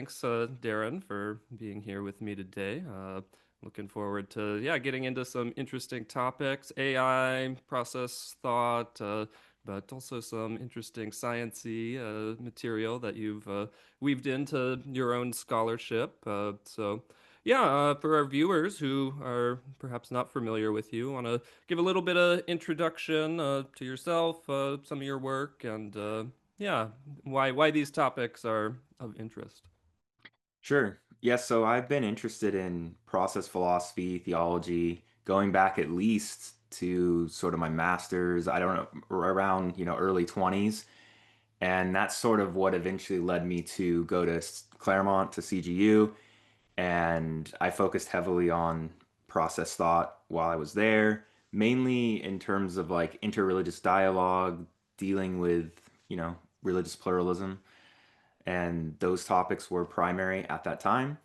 thanks, Darren, for being here with me today. Looking forward to getting into some interesting topics, AI, process thought, but also some interesting sciencey material that you've weaved into your own scholarship. For our viewers who are perhaps not familiar with you, want to give a little bit of introduction to yourself, some of your work, and yeah, why these topics are of interest. Sure. Yes, so I've been interested in process philosophy, theology, going back at least to sort of my master's, I don't know, around, early 20s. And that's sort of what eventually led me to go to Claremont to CGU. And I focused heavily on process thought while I was there, mainly in terms of like interreligious dialogue, dealing with, religious pluralism. And those topics were primary at that time.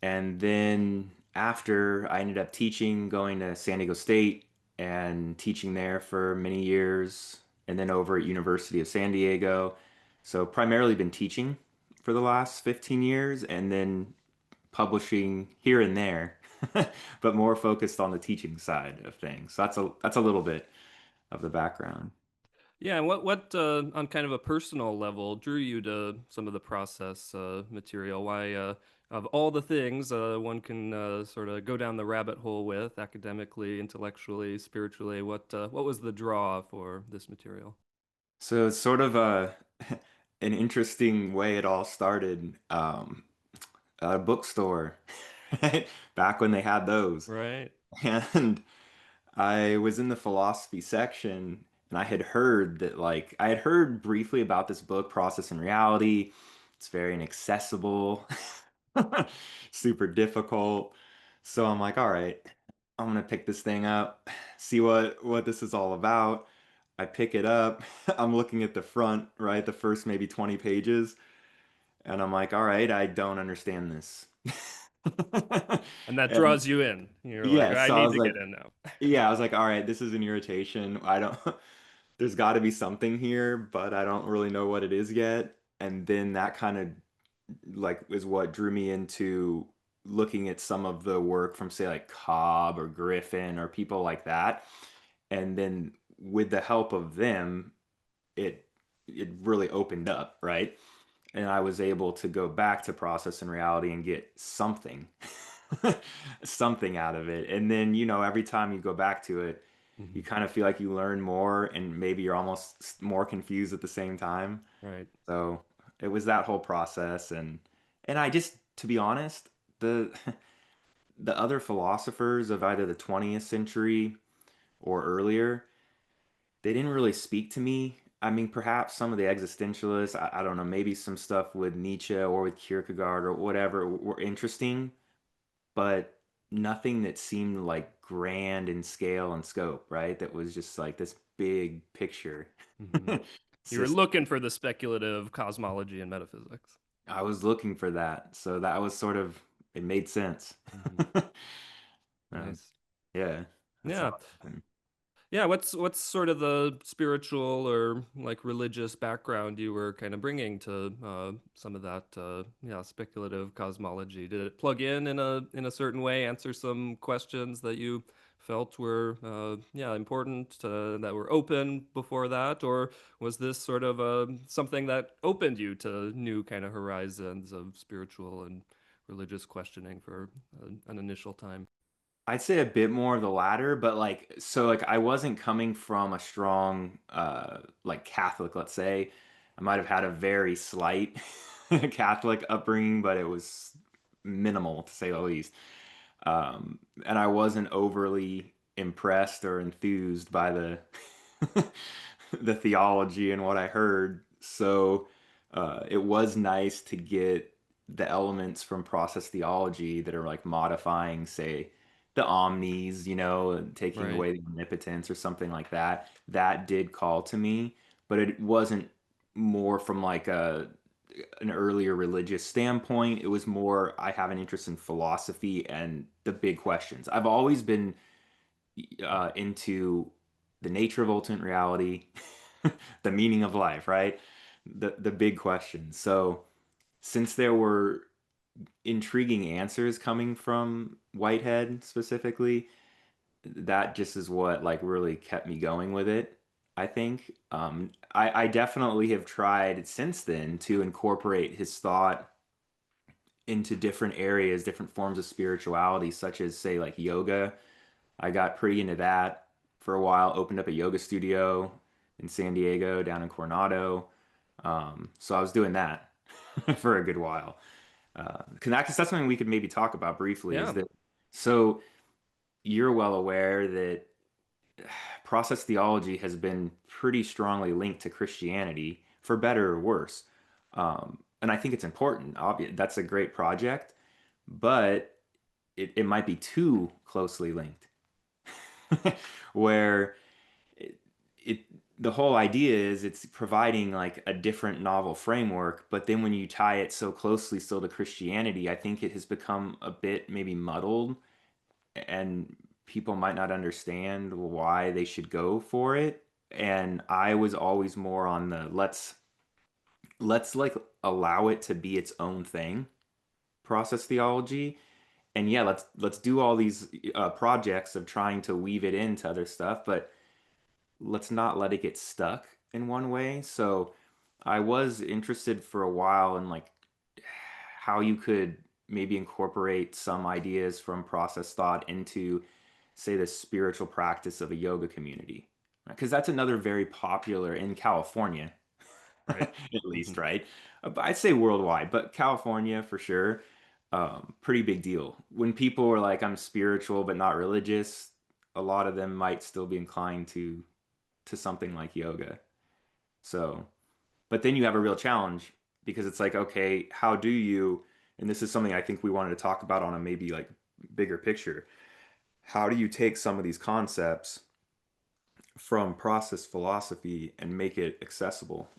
And then after I ended up teaching, going to San Diego State and teaching there for many years, and then over at University of San Diego. So primarily been teaching for the last 15 years and then publishing here and there, but more focused on the teaching side of things. So that's a little bit of the background. Yeah, and what on kind of a personal level drew you to some of the process material? Why, of all the things one can sort of go down the rabbit hole with academically, intellectually, spiritually, what was the draw for this material? So it's sort of an interesting way it all started. At a bookstore, right? Back when they had those. Right. And I was in the philosophy section and I had heard that, like, I had heard briefly about this book, Process and Reality. It's very inaccessible, super difficult. So I'm like, all right, I'm gonna pick this thing up, see what this is all about. I pick it up. I'm looking at the front, right? The first maybe 20 pages, and I'm like, all right, I don't understand this. And that And draws you in. You're like, yeah, I so I need was to get like, in now. yeah, I was like, all right, this is an irritation. I don't, there's got to be something here, but I don't really know what it is yet. And then that kind of like is what drew me into looking at some of the work from say like Cobb or Griffin or people like that. And then with the help of them, it it really opened up, right? And I was able to go back to process and reality and get something, something out of it. And then, every time you go back to it, you Mhm. kind of feel like you learn more and maybe you're almost more confused at the same time. Right. So it was that whole process. And I just, to be honest, the the other philosophers of either the 20th century or earlier, they didn't really speak to me. I mean, perhaps some of the existentialists, I don't know, maybe some stuff with Nietzsche or with Kierkegaard or whatever were interesting, but nothing that seemed like grand in scale and scope, right? That was just like this big picture Hmm. You were system. looking for the speculative cosmology and metaphysics. I was looking for that. So that was sort of, it made sense. Hmm. Um, Nice. yeah, that's Yeah. how it happened. Yeah, what's sort of the spiritual or like religious background you were kind of bringing to some of that speculative cosmology? Did it plug in a certain way, answer some questions that you felt were important that were open before that, or was this sort of something that opened you to new kind of horizons of spiritual and religious questioning for an initial time? I'd say a bit more of the latter, but like so like I wasn't coming from a strong like Catholic, let's say. I might have had a very slight Catholic upbringing, but it was minimal to say the least. And I wasn't overly impressed or enthused by the the theology and what I heard. So it was nice to get the elements from process theology that are like modifying, say, the omnis, and taking Right. away the omnipotence or something like that. That did call to me, but it wasn't more from like an earlier religious standpoint. It was more I have an interest in philosophy and the big questions. I've always been into the nature of ultimate reality, the meaning of life, right? The big questions. So since there were intriguing answers coming from Whitehead specifically, that just is what like really kept me going with it, I think. I definitely have tried since then to incorporate his thought into different areas, different forms of spirituality, such as say like yoga. I got pretty into that for a while, opened up a yoga studio in San Diego down in Coronado. So I was doing that for a good while. 'Cause that's something we could maybe talk about briefly is Yeah, that so you're well aware that process theology has been pretty strongly linked to Christianity for better or worse. And I think it's important. That's a great project, but it might be too closely linked, where it, it the whole idea is it's providing like a different novel framework, but then when you tie it so closely still to Christianity, I think it has become a bit maybe muddled and people might not understand why they should go for it. And I was always more on the let's like allow it to be its own thing, process theology. And yeah, let's do all these projects of trying to weave it into other stuff, but let's not let it get stuck in one way. So I was interested for a while in like how you could maybe incorporate some ideas from process thought into, say, the spiritual practice of a yoga community. Because that's another very popular in California, right. at Hmm. least, right? But I'd say worldwide, but California for sure. Pretty big deal. When people are like, I'm spiritual but not religious, a lot of them might still be inclined to something like yoga. So, but then you have a real challenge because it's like, okay, how do you, and this is something I think we wanted to talk about on a maybe like bigger picture. How do you take some of these concepts from process philosophy and make it accessible?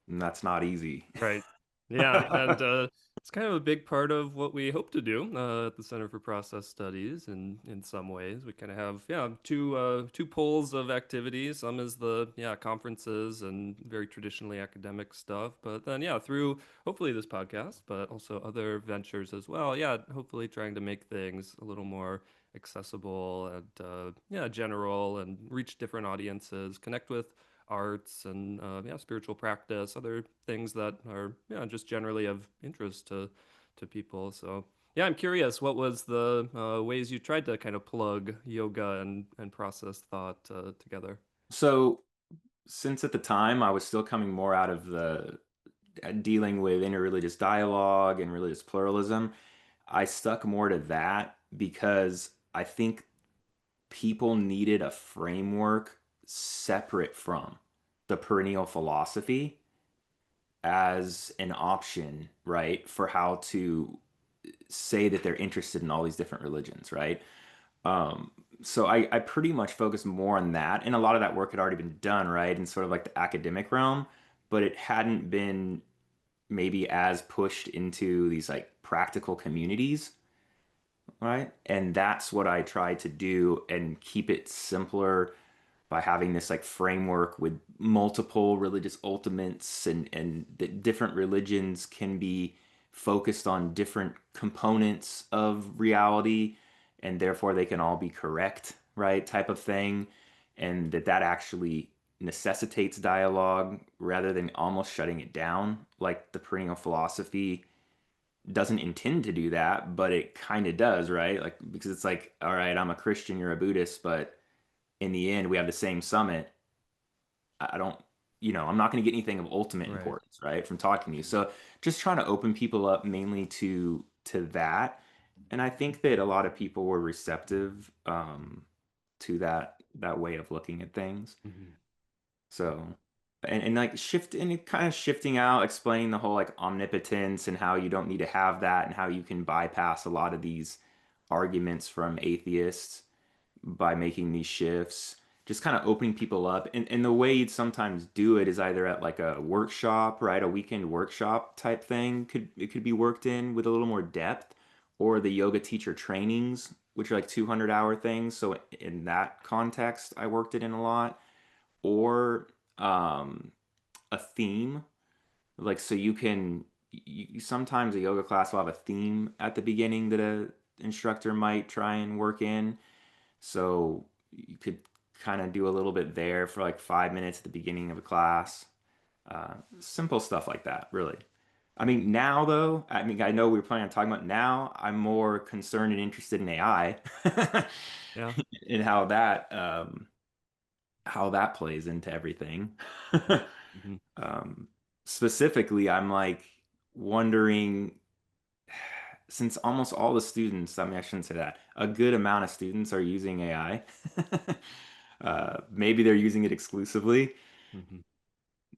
And that's not easy. Right. Yeah, and it's kind of a big part of what we hope to do at the Center for Process Studies. And in some ways, we kind of have two poles of activities. Some is the conferences and very traditionally academic stuff, but then through hopefully this podcast, but also other ventures as well. Yeah, hopefully trying to make things a little more accessible and general and reach different audiences, connect with arts and spiritual practice, other things that are just generally of interest to people. So yeah, I'm curious, what was the ways you tried to kind of plug yoga and process thought together? So, since at the time I was still coming more out of the dealing with interreligious dialogue and religious pluralism, I stuck more to that because I think people needed a framework separate from the perennial philosophy as an option, right, for how to say that they're interested in all these different religions, right? Um, so I pretty much focused more on that, and a lot of that work had already been done, right, in sort of like the academic realm, but it hadn't been maybe as pushed into these like practical communities, right? And that's what I try to do and keep it simpler by having this like framework with multiple religious ultimates and that different religions can be focused on different components of reality and therefore they can all be correct, right? Type of thing. And that actually necessitates dialogue rather than almost shutting it down like the perennial philosophy doesn't intend to do that, but it kind of does, right? Like because it's like, all right, I'm a Christian, you're a Buddhist, but in the end, we have the same summit. I don't, I'm not going to get anything of ultimate Right. importance, right, from talking to you. So just trying to open people up mainly to that, and I think that a lot of people were receptive to that way of looking at things. Mhm. So, and like and it kind of shifting out, explaining the whole like omnipotence and how you don't need to have that, and how you can bypass a lot of these arguments from atheists by making these shifts, just kind of opening people up. And the way you'd sometimes do it is either at like a workshop, right? A weekend workshop type thing. It could be worked in with a little more depth, or the yoga teacher trainings, which are like 200-hour things. So in that context, I worked it in a lot. Or a theme. Like, so you can, sometimes a yoga class will have a theme at the beginning that a instructor might try and work in. So you could kind of do a little bit there for like 5 minutes at the beginning of a class. Simple stuff like that, really. I mean, now though, I mean, I know we were planning on talking about now, I'm more concerned and interested in AI Yeah. and how that plays into everything. Mhm. Um, specifically, I'm like wondering, since almost all the students, I mean, I shouldn't say that, a good amount of students are using AI. Maybe they're using it exclusively, Mhm.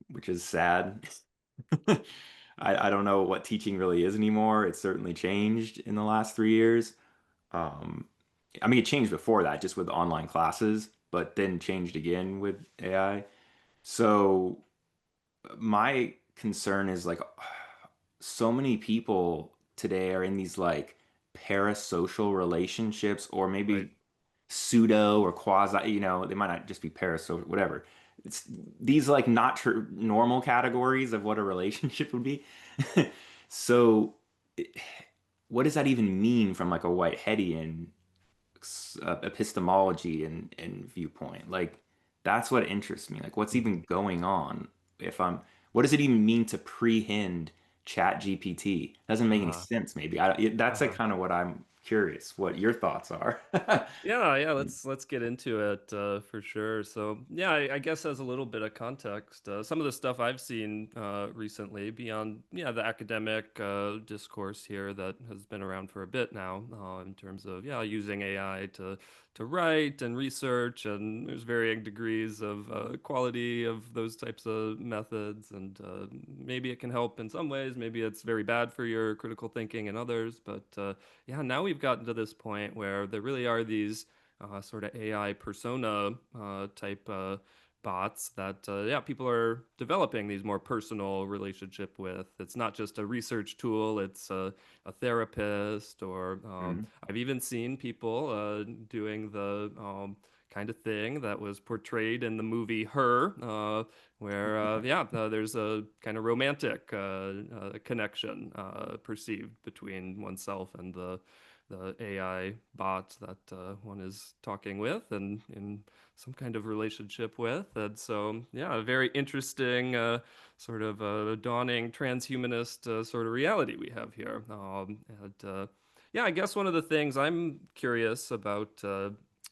which is sad. I don't know what teaching really is anymore. It's certainly changed in the last 3 years. Um, I mean, it changed before that, just with online classes, but then changed again with AI. So my concern is like so many people today are in these like parasocial relationships or Right. maybe pseudo or quasi, they might not just be parasocial, whatever. It's these like not tr normal categories of what a relationship would be. So what does that even mean from like a Whiteheadian epistemology and viewpoint? Like that's what interests me. Like what's Mhm. even going on if I'm what does it even mean to prehend chat GPT? Doesn't make any Uh-huh. sense maybe. That's like Uh-huh. kind of what I'm curious what your thoughts are. Yeah, yeah, let's get into it for sure. So, yeah, I guess as a little bit of context, some of the stuff I've seen recently beyond, yeah, the academic discourse here that has been around for a bit now, in terms of, yeah, using AI to write and research, and there's varying degrees of quality of those types of methods, and maybe it can help in some ways, maybe it's very bad for your critical thinking in others, but yeah, now we've gotten to this point where there really are these sort of AI persona type bots that, yeah, people are developing these more personal relationship with. It's not just a research tool, it's a therapist, or Mhm. I've even seen people doing the kind of thing that was portrayed in the movie Her, where yeah, there's a kind of romantic connection perceived between oneself and the AI bot that one is talking with and in some kind of relationship with. And so, yeah, a very interesting sort of dawning transhumanist sort of reality we have here. Yeah, I guess one of the things I'm curious about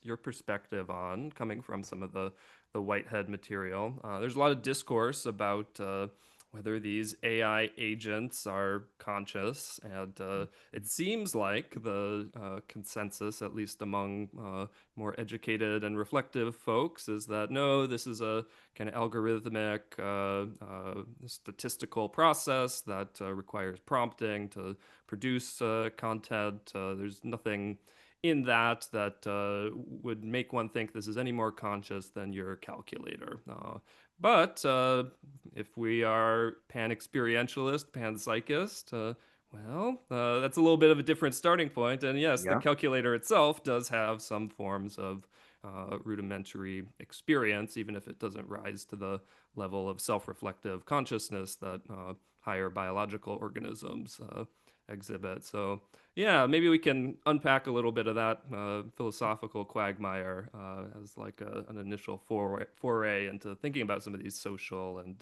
your perspective on, coming from some of the Whitehead material. There's a lot of discourse about whether these AI agents are conscious, and it seems like the consensus, at least among more educated and reflective folks, is that no, this is a kind of algorithmic, statistical process that requires prompting to produce content. There's nothing in that would make one think this is any more conscious than your calculator. But if we are pan-experientialist, pan-psychist, well, that's a little bit of a different starting point. And yes, the Yeah. calculator itself does have some forms of rudimentary experience, even if it doesn't rise to the level of self-reflective consciousness that higher biological organisms exhibit. So, yeah, maybe we can unpack a little bit of that philosophical quagmire as like an initial foray into thinking about some of these social and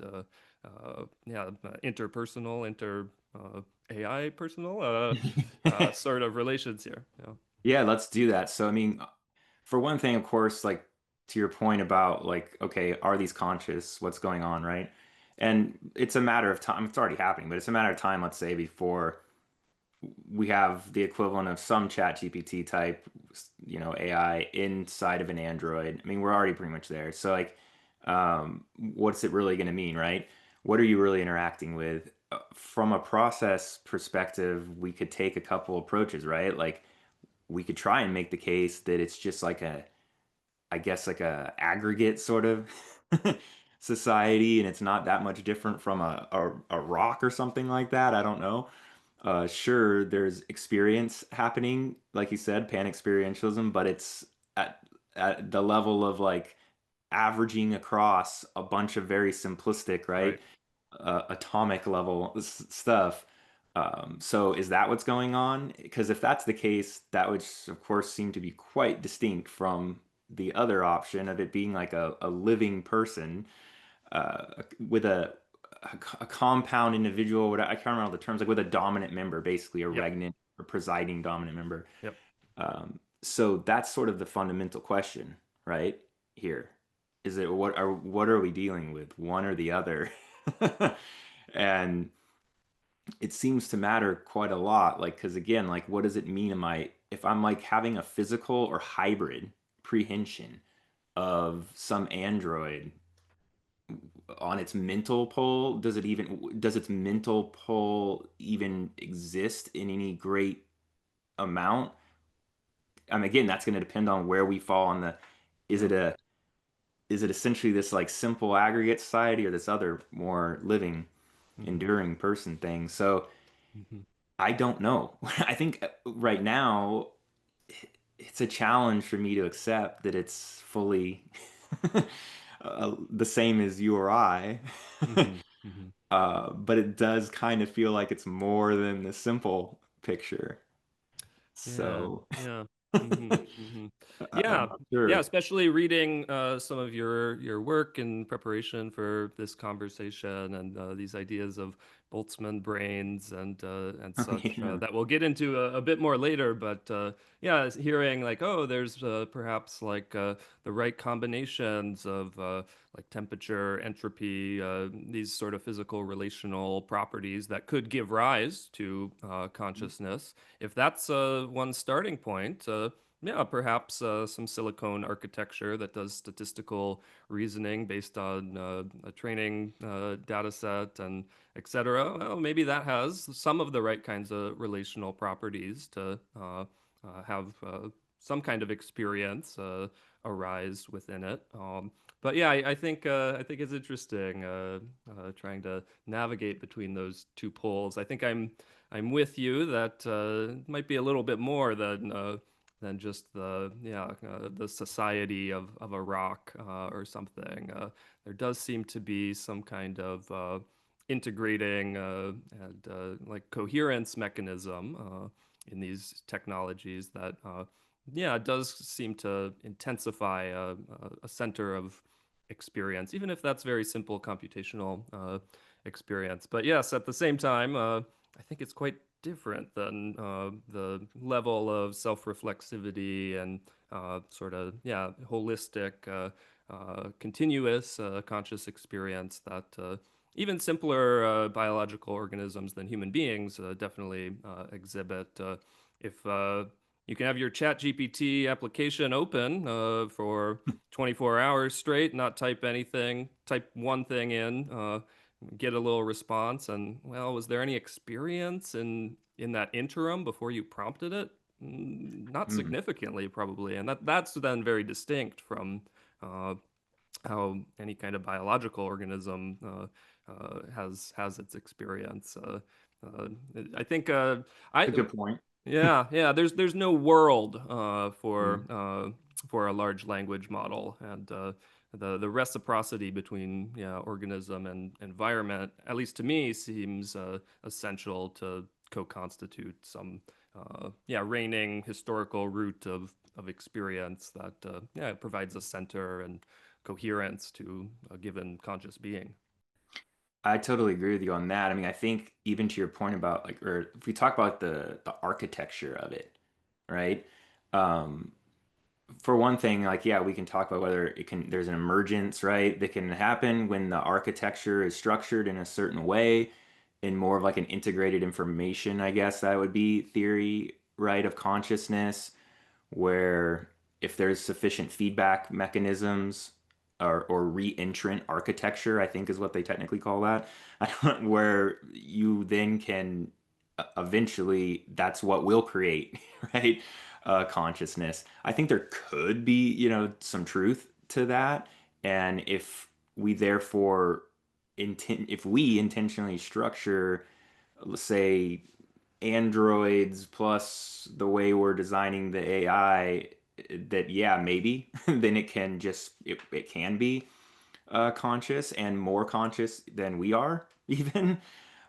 yeah, interpersonal, AI personal sort of relations here. Yeah. Yeah, let's do that. So, I mean, for one thing, of course, like to your point about like, okay, are these conscious? What's going on, right? And it's a matter of time. It's already happening, but it's a matter of time, let's say, before we have the equivalent of some chat GPT type, AI inside of an Android. I mean, we're already pretty much there. So like, what's it really going to mean, right? What are you really interacting with? From a process perspective, we could take a couple approaches, right? Like we could try and make the case that it's just like I guess like a aggregate sort of society, and it's not that much different from a rock or something like that. I don't know. Sure, there's experience happening, like you said, pan-experientialism, but it's at at the level of like averaging across a bunch of very simplistic, right? Right. atomic level stuff. So is that what's going on? Because if that's the case, that would of course seem to be quite distinct from the other option of it being like a living person with a compound individual. I can't remember the terms, like with a dominant member, basically a Yep. regnant or presiding dominant member. Yep. So that's sort of the fundamental question, right? Here. Is it what are we dealing with, one or the other? And it seems to matter quite a lot, like because again, like what does it mean? Am I if I'm like having a physical or hybrid prehension of some android on its mental pole, does its mental pole even exist in any great amount? Again, that's going to depend on where we fall on the is Yeah. it a is it essentially this like simple aggregate society or this other more living, Mm-hmm. enduring person thing? So Mm-hmm. I don't know. I think right now it's a challenge for me to accept that it's fully the same as you or I. Mm-hmm. Mm-hmm. But it does kind of feel like it's more than the simple picture. Yeah, So yeah. Hmm. Hmm. I'm Yeah, not yeah, sure. especially reading some of your work in preparation for this conversation and these ideas of Boltzmann brains and such Yeah. that we'll get into a bit more later. But yeah, hearing like, oh, there's perhaps like the right combinations of like temperature, entropy, these sort of physical relational properties that could give rise to consciousness. If that's one starting point, yeah, perhaps some silicone architecture that does statistical reasoning based on a training data set and et cetera. Well, maybe that has some of the right kinds of relational properties to have some kind of experience arise within it. But yeah, I think it's interesting trying to navigate between those two poles. I think I'm with you that it might be a little bit more than just the society of a rock or something. There does seem to be some kind of integrating and like coherence mechanism in these technologies that yeah, it does seem to intensify a center of experience, even if that's very simple computational experience. But yes, at the same time, I think it's quite different than the level of self-reflexivity and sort of yeah holistic, continuous conscious experience that even simpler biological organisms than human beings definitely exhibit. If you can have your Chat GPT application open for 24 hours straight, not type anything, type one thing in, get a little response, and well, was there any experience in that interim before you prompted it? Not Hmm. significantly, probably, and that's then very distinct from uh, how any kind of biological organism has its experience. Uh, I think I It's a good point. yeah, yeah. There's no world Mm. for a large language model, and the reciprocity between yeah organism and environment, at least to me, seems essential to co-constitute some yeah reigning historical root of experience that yeah provides a center and coherence to a given conscious being. I totally agree with you on that. I mean, I think even to your point about like, or if we talk about the architecture of it, right? Um, for one thing, like, yeah, we can talk about whether it can, there's an emergence, right, that can happen when the architecture is structured in a certain way, in more of like an integrated information, I guess that would be theory, right, of consciousness, where if there's sufficient feedback mechanisms or re-entrant architecture, I think is what they technically call that, where you then can eventually that's what will create, right? Consciousness. I think there could be, some truth to that. And if we therefore if we intentionally structure, let's say, androids plus the way we're designing the AI, that yeah, maybe then it can be. conscious and more conscious than we are, even.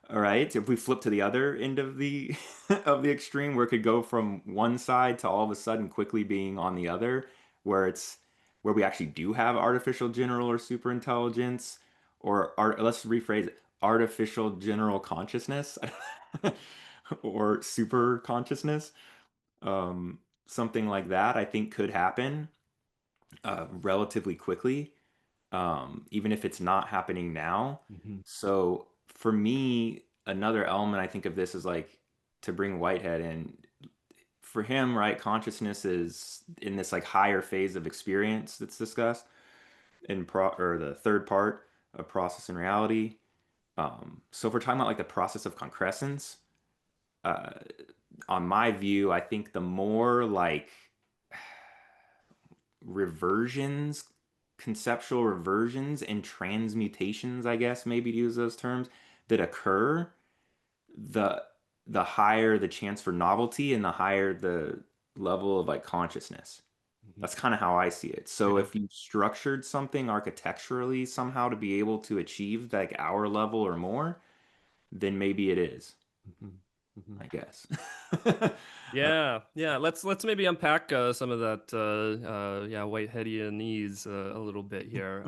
All right. If we flip to the other end of the of the extreme, where it could go from one side to all of a sudden quickly being on the other, where it's where we actually do have artificial general or super intelligence, or art, let's rephrase it, artificial general consciousness, or super consciousness. Something like that, I think could happen relatively quickly, even if it's not happening now. Hmm. So for me, another element I think of this is like to bring Whitehead in. For him, right, consciousness is in this like higher phase of experience that's discussed in pro or the third part of process and reality. So if we're talking about like the process of concrescence, uh, on my view, I think the more like reversions, conceptual reversions and transmutations, I guess, maybe to use those terms, that occur, the the higher the chance for novelty and the higher the level of like consciousness. Hmm. That's kind of how I see it. So Yeah. if you structured something architecturally somehow to be able to achieve like our level or more, then maybe it is, Hmm. Hmm. I guess. Yeah, yeah. Let's maybe unpack some of that yeah, Whiteheadianese a little bit here.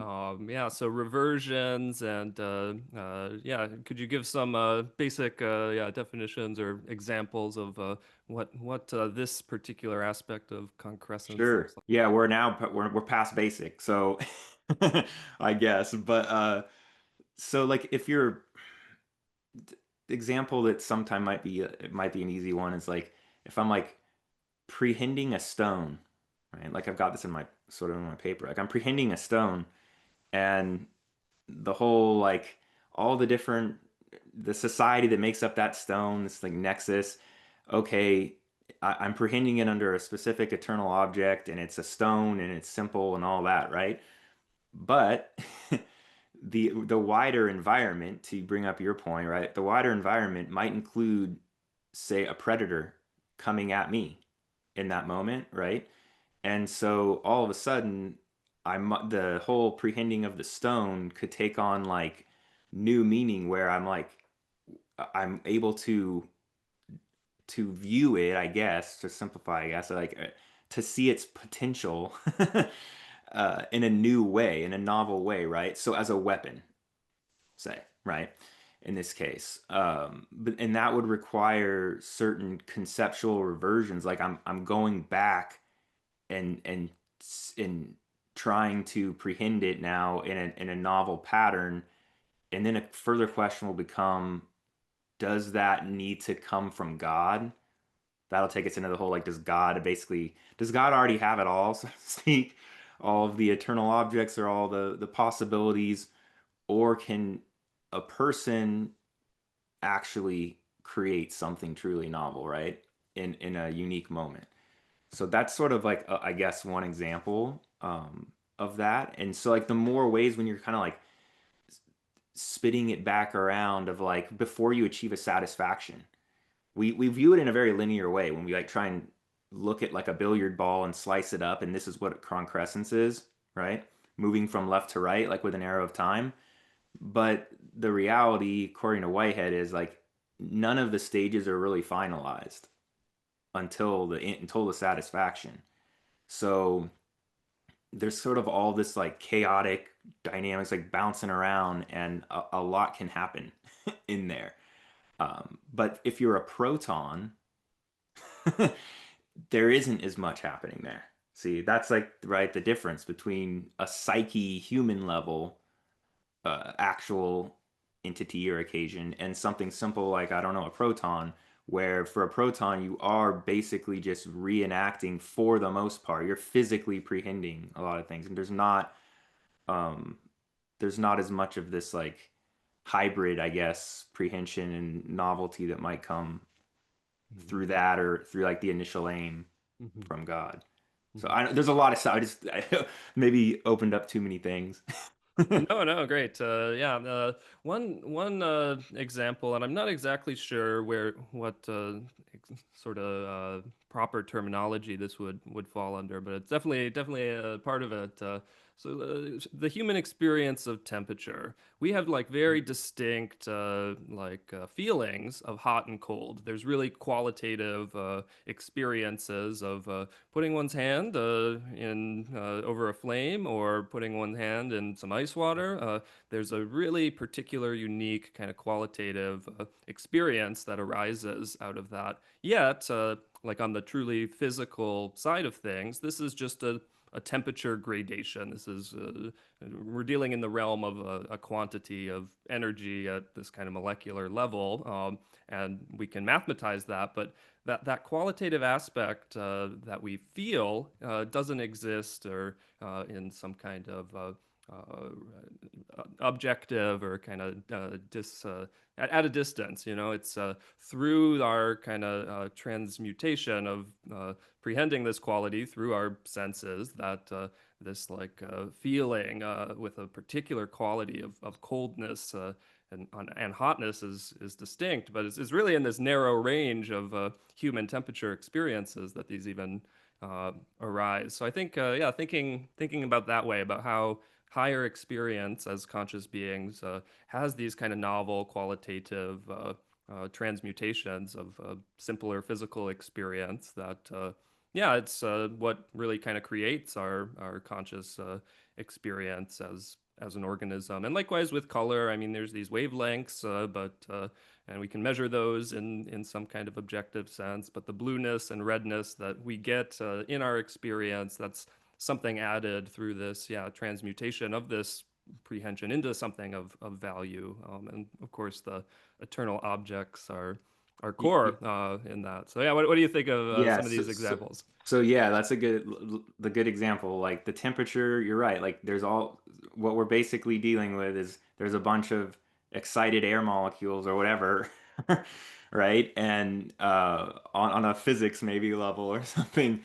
Yeah, so reversions and yeah, could you give some basic yeah, definitions or examples of what this particular aspect of concrescence Sure. looks like? Yeah, we're past basic, so I guess. But so like if you're example that sometime might be it might be an easy one is like if I'm like prehending a stone, right? Like I've got this in my sort of in my paper. Like I'm prehending a stone and the whole like all the different the society that makes up that stone, this like nexus. Okay, I'm prehending it under a specific eternal object and it's a stone and it's simple and all that, right? But the wider environment, to bring up your point, right? The wider environment might include, say, a predator coming at me in that moment, right? And so all of a sudden, the whole prehending of the stone could take on like new meaning where I'm like I'm able to view it, I guess, to simplify, I guess, like to see its potential in a new way, in a novel way, right? So as a weapon, say, right? In this case, but and that would require certain conceptual reversions. Like I'm going back and in trying to prehend it now in a novel pattern, and then a further question will become: does that need to come from God? That'll take us into the whole like, does God already have it all, so to speak? All of the eternal objects or all the possibilities, or can a person actually create something truly novel, right? In a unique moment. So that's sort of like I guess one example of that. And so like the more ways when you're kind of like spitting it back around of like before you achieve a satisfaction, we view it in a very linear way when we like try and look at like a billiard ball and slice it up, and this is what concrescence is, right? Moving from left to right, like with an arrow of time. But the reality, according to Whitehead, is like none of the stages are really finalized until the satisfaction. So there's sort of all this like chaotic dynamics like bouncing around, and a lot can happen in there. But if you're a proton, there isn't as much happening there. See, that's like right the difference between a psyche human level actual entity or occasion and something simple like I don't know a proton, where for a proton you are basically just reenacting for the most part. You're physically prehending a lot of things, and um there's not as much of this like hybrid, I guess, prehension and novelty that might come Hmm. through that or through like the initial aim Hmm. from God. So Hmm. there's a lot of stuff. I maybe opened up too many things. No, no, great. Yeah, one example, and I'm not exactly sure where what sort of proper terminology this would fall under, but it's definitely a part of it. The human experience of temperature, we have like very distinct feelings of hot and cold. There's really qualitative experiences of putting one's hand in over a flame or putting one's hand in some ice water. There's a really particular, unique kind of qualitative experience that arises out of that. Yet, like on the truly physical side of things, this is just a temperature gradation. This is we're dealing in the realm of a quantity of energy at this kind of molecular level, and we can mathematize that. But that qualitative aspect that we feel doesn't exist or in some kind of objective or kind of at a distance. It's through our kind of transmutation of prehending this quality through our senses that this feeling with a particular quality of coldness and hotness is distinct, but it's really in this narrow range of human temperature experiences that these even arise. So I think, yeah, thinking about that way, about how higher experience as conscious beings has these kind of novel qualitative transmutations of simpler physical experience that yeah, it's what really kind of creates our conscious experience as an organism. And likewise with color, I mean, there's these wavelengths, but and we can measure those in some kind of objective sense. But the blueness and redness that we get in our experience, that's something added through this, yeah, transmutation of this prehension into something of value. And of course, the eternal objects are core in that. So yeah, what do you think of Yeah, some of these examples? so yeah, that's the good example. Like the temperature, you're right. Like there's all what we're basically dealing with is there's a bunch of excited air molecules or whatever, right? And on a physics maybe level or something,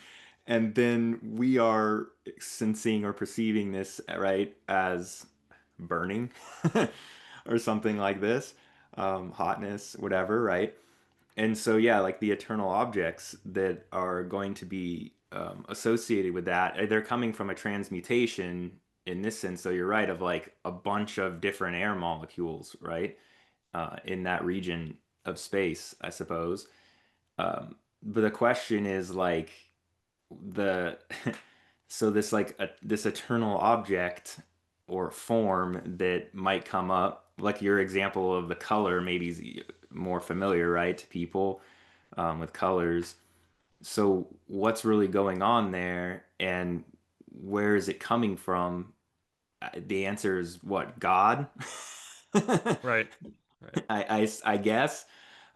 and then we are sensing or perceiving this, right, as burning or something like this, hotness, whatever, right? And so, yeah, like the eternal objects that are going to be associated with that, they're coming from a transmutation in this sense. So you're right, of like a bunch of different air molecules, right? In that region of space, I suppose. But the question is like the so this this eternal object or form that might come up, like your example of the color, maybe is more familiar, right, to people with colors. So what's really going on there, and where is it coming from? The answer is what? God? Right, right. I guess.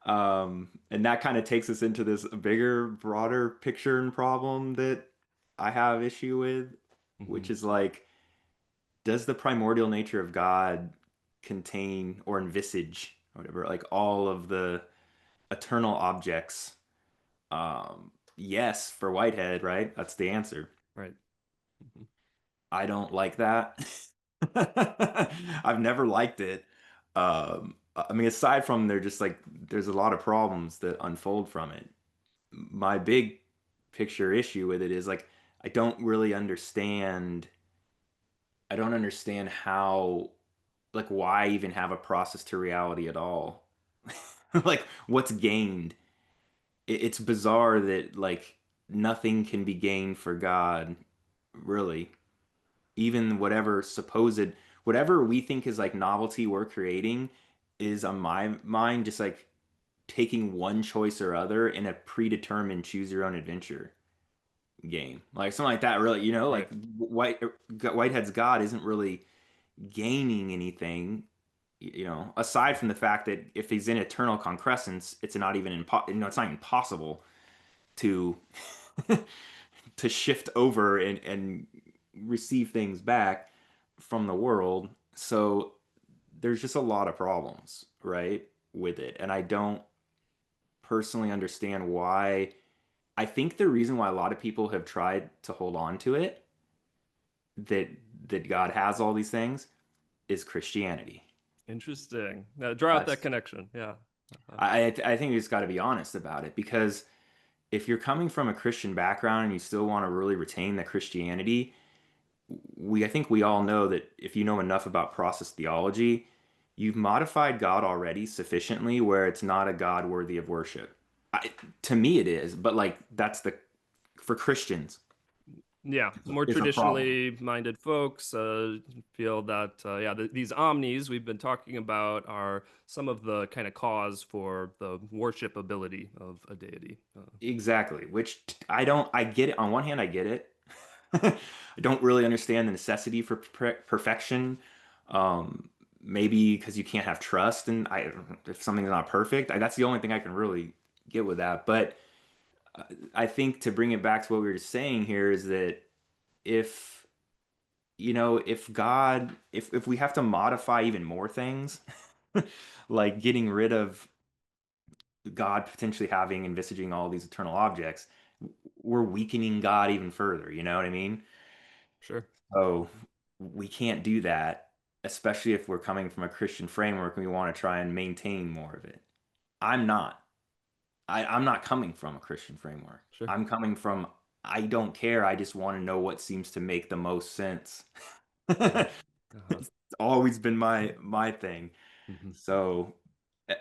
And that kind of takes us into this bigger, broader picture and problem that I have issue with, Hmm. which is like, does the primordial nature of God contain or envisage, or whatever, like all of the eternal objects? Yes, for Whitehead, right? That's the answer. Right. Hmm. I don't like that. I've never liked it. I mean, aside from there, just like there's a lot of problems that unfold from it. My big picture issue with it is like I don't really understand. I don't understand how, like, why even have a process to reality at all? Like, what's gained? It's bizarre that like nothing can be gained for God, really. Even whatever supposed whatever we think is like novelty we're creating is on my mind just like taking one choice or other in a predetermined choose your own adventure game, like something like that, really, like Right. Whitehead's God isn't really gaining anything, aside from the fact that if he's in eternal concrescence, it's not even it's not even possible to to shift over and receive things back from the world. So there's just a lot of problems, right, with it. And I don't personally understand why. I think the reason why a lot of people have tried to hold on to it, that God has all these things, is Christianity. Interesting. Draw out that That's connection. Yeah. Uh-huh. I think we just got to be honest about it because if you're coming from a Christian background and you still want to really retain the Christianity, I think we all know that if you know enough about process theology, you've modified God already sufficiently where it's not a God worthy of worship. To me, it is, but like that's the for Christians, Yeah, more it's a problem. traditionally minded folks feel that yeah, these omnis we've been talking about are some of the kind of cause for the worship ability of a deity. Exactly, which I don't, I get it. On one hand, I get it. I don't really understand the necessity for perfection. Um, Maybe because you can't have trust, and if something's not perfect, that's the only thing I can really get with that. But I think to bring it back to what we were saying here is that if if God, if we have to modify even more things, like getting rid of God potentially having envisaging all these eternal objects, we're weakening God even further. You know what I mean? Sure. So we can't do that, especially if we're coming from a Christian framework and we want to try and maintain more of it. I'm not. I'm not coming from a Christian framework. Sure. I'm coming from I don't care. I just want to know what seems to make the most sense. Right. Uh-huh. It's always been my thing. Hmm. So,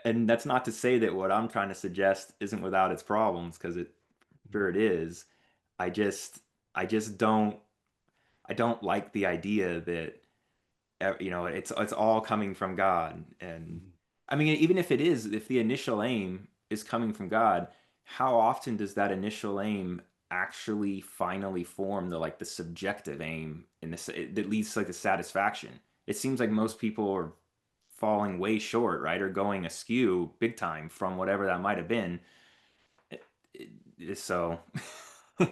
and that's not to say that what I'm trying to suggest isn't without its problems, because it sure it is. I just I just don't like the idea that it's all coming from God. And Hmm. I mean, even if it is, if the initial aim is coming from God, how often does that initial aim actually finally form the subjective aim in this that leads to like the satisfaction? It seems like most people are falling way short, right? Or going askew big time from whatever that might have been. So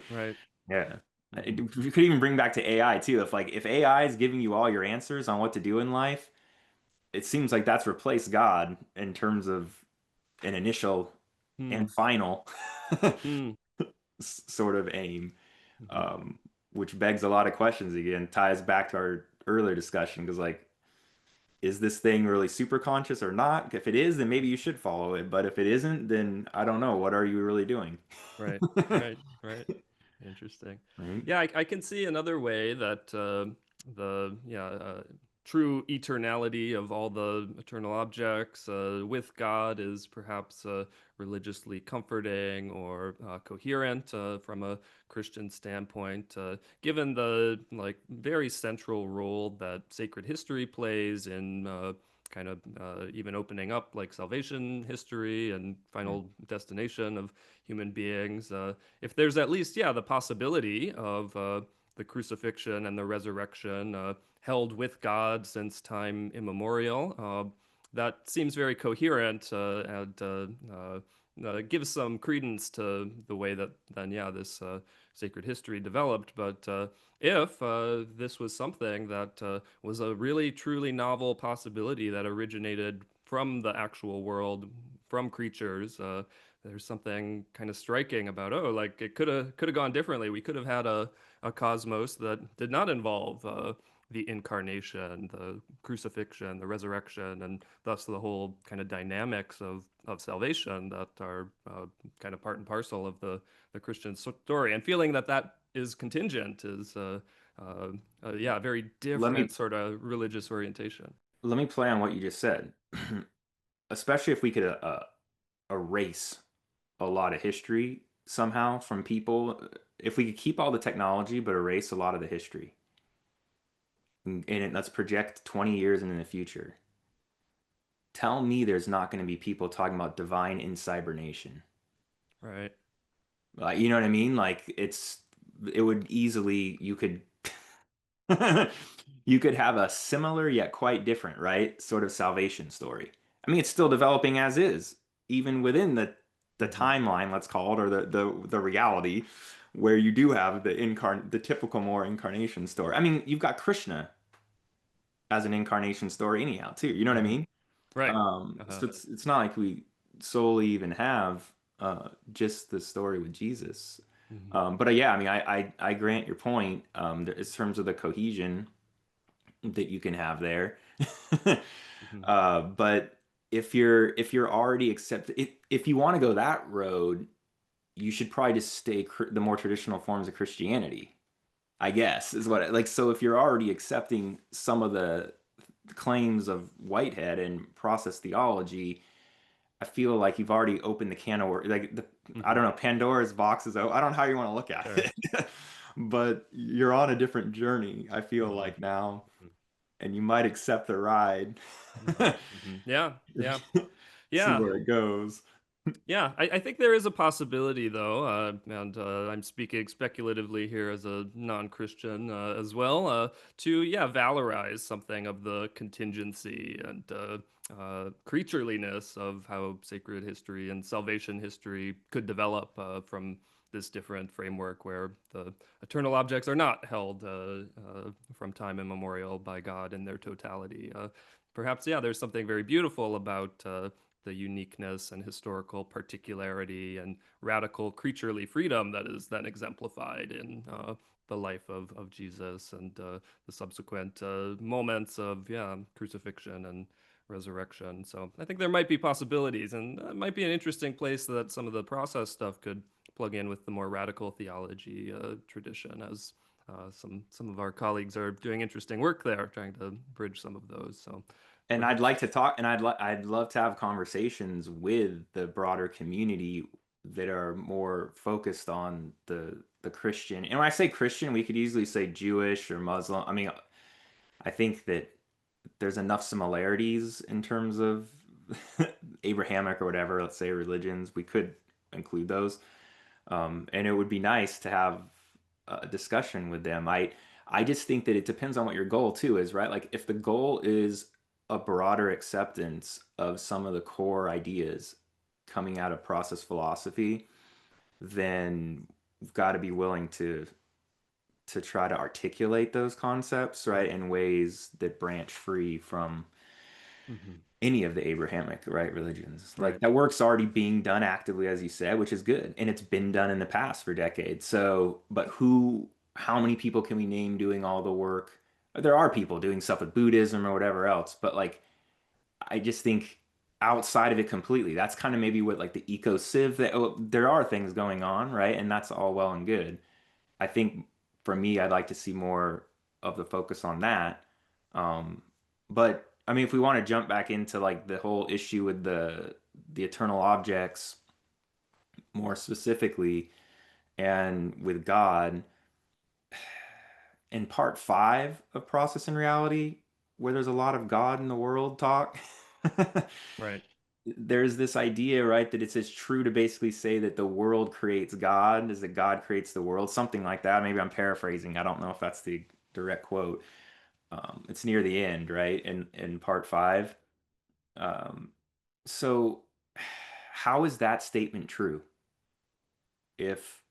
Right. yeah. Hmm. You could even bring back to AI too. If AI is giving you all your answers on what to do in life, it seems like that's replaced God in terms of an initial Hmm. and final Hmm. sort of aim, Hmm. um, which begs a lot of questions again, ties back to our earlier discussion, because like, is this thing really super conscious or not? If it is, then maybe you should follow it. But if it isn't, then I don't know. What are you really doing? Right. Right. Right. Interesting. Right? Yeah, I can see another way that the yeah true eternality of all the eternal objects with God is perhaps religiously comforting or coherent from a Christian standpoint, given the like very central role that sacred history plays in kind of even opening up like salvation history and final destination of human beings. If there's at least, yeah, the possibility of the crucifixion and the resurrection held with God since time immemorial, that seems very coherent and gives some credence to the way that then, yeah, this sacred history developed. But if this was something that was a really truly novel possibility that originated from the actual world, from creatures, there's something kind of striking about, oh, like it could have gone differently. We could have had a cosmos that did not involve the incarnation, the crucifixion, the resurrection, and thus the whole kind of dynamics of salvation that are kind of part and parcel of the Christian story. And feeling that that is contingent is uh, yeah, a very Let me different sort of religious orientation. let me play on what you just said, especially if we could erase a lot of history somehow from people. If we could keep all the technology but erase a lot of the history, let's project 20 years into the future. Tell me there's not going to be people talking about divine insibernation. Right. You know what I mean? It would easily, you could have a similar yet quite different, right? Sort of salvation story. I mean, it's still developing as is, even within the Hmm. timeline, let's call it, or the reality, where you do have the typical more incarnation story. I mean, you've got Krishna as an incarnation story anyhow, too. You know what I Hmm. mean? Right. Uh-huh. So it's not like we solely even have just the story with Jesus. Hmm. But yeah, I mean, I grant your point in terms of the cohesion that you can have there. Hmm. But if you're already accepted, if you want to go that road, you should probably just stay the more traditional forms of Christianity, I guess, is what like so if you're already accepting some of the claims of Whitehead and process theology, I feel like you've already opened the can of worms. I Hmm. don't know, Pandora's box is open. I don't know how you want to look at Sure. it, but you're on a different journey, I feel Hmm. like now, Hmm. and you might accept the ride. Hmm. Hmm. Yeah. Yeah. See Yeah. where it goes. Yeah, I think there is a possibility, though, and I'm speaking speculatively here as a non-Christian as well, to, yeah, valorize something of the contingency and creatureliness of how sacred history and salvation history could develop from this different framework where the eternal objects are not held from time immemorial by God in their totality. Perhaps, yeah, there's something very beautiful about the uniqueness and historical particularity and radical creaturely freedom that is then exemplified in the life of Jesus and the subsequent moments of, yeah, crucifixion and resurrection. So I think there might be possibilities, and it might be an interesting place that some of the process stuff could plug in with the more radical theology tradition, as some of our colleagues are doing interesting work there, trying to bridge some of those. So And would I'd like to talk, and I'd love to have conversations with the broader community that are more focused on the Christian. And when I say Christian, we could easily say Jewish or Muslim. I mean, I think that there's enough similarities in terms of Abrahamic or whatever, let's say religions. We could include those. And it would be nice to have a discussion with them. I just think that it depends on what your goal too is, right? Like if the goal is a broader acceptance of some of the core ideas coming out of process philosophy, then we've got to be willing to try to articulate those concepts, right, in ways that branch free from mm-hmm. any of the Abrahamic, right, religions. Like Right. that work's already being done actively, as you said, which is good. And it's been done in the past for decades. So, but how many people can we name doing all the work? There are people doing stuff with Buddhism or whatever else, but like, I just think outside of it completely, that's kind of maybe what like the eco civ that there are things going on, right? And that's all well and good. I think for me, I'd like to see more of the focus on that. But I mean, if we want to jump back into like the whole issue with the eternal objects more specifically and with God, in part five of Process and Reality, where there's a lot of God in the world talk, Right. there's this idea, right, that it's as true to basically say that the world creates God as that God creates the world, something like that. Maybe I'm paraphrasing. I don't know if that's the direct quote. It's near the end, right, in part five. Um, so, how is that statement true if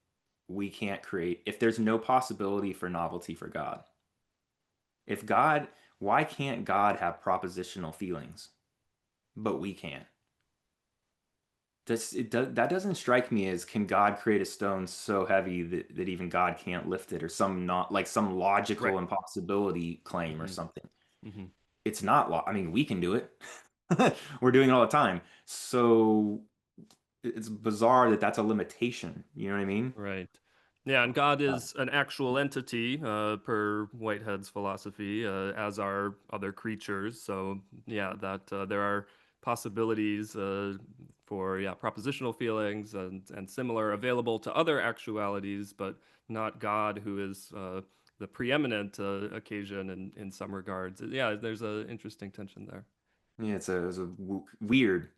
we can't create, if there's no possibility for novelty for God? If God, why can't God have propositional feelings, but we can? That doesn't strike me as can God create a stone so heavy that even God can't lift it, or some not like some Right. logical impossibility claim or Hmm. something. Hmm. It's not I mean, we can do it. We're doing it all the time. So it's bizarre that that's a limitation. You know what I mean? Right. Yeah, and God is an actual entity, per Whitehead's philosophy, as are other creatures. So, yeah, that there are possibilities for, yeah, propositional feelings and similar available to other actualities, but not God, who is the preeminent occasion in some regards. Yeah, there's an interesting tension there. Yeah, it's a weird,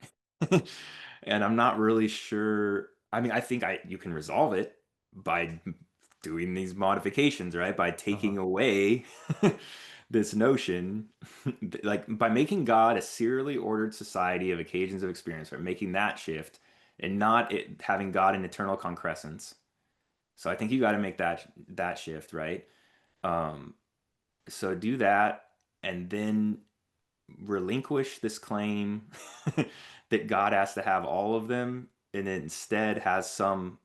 and I'm not really sure. I mean, I think I you can resolve it by doing these modifications, right? By Uh-huh. taking away this notion, like by making God a serially ordered society of occasions of experience, right? Making that shift and not it having God in eternal concrescence. So I think you got to make that shift, right? Um, so do that, and then relinquish this claim that God has to have all of them and instead has some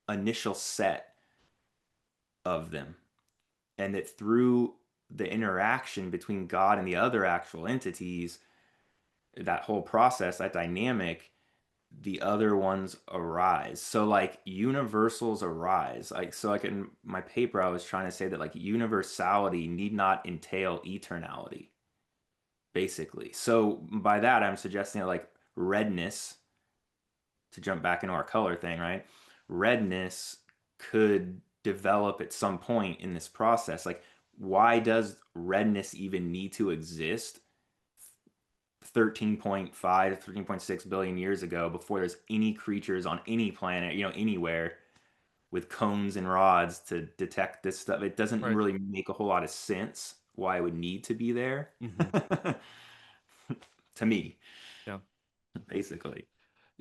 initial set of them. And that through the interaction between God and the other actual entities, that whole process, that dynamic, the other ones arise. So like universals arise. Like in my paper I was trying to say that like universality need not entail eternality, basically. So by that I'm suggesting that like redness, to jump back into our color thing, right? Redness could develop at some point in this process. Like, why does redness even need to exist 13.5 to 13.6 billion years ago before there's any creatures on any planet, anywhere with cones and rods to detect this stuff? It doesn't Right. really make a whole lot of sense why it would need to be there Hmm. to me, Yeah. basically.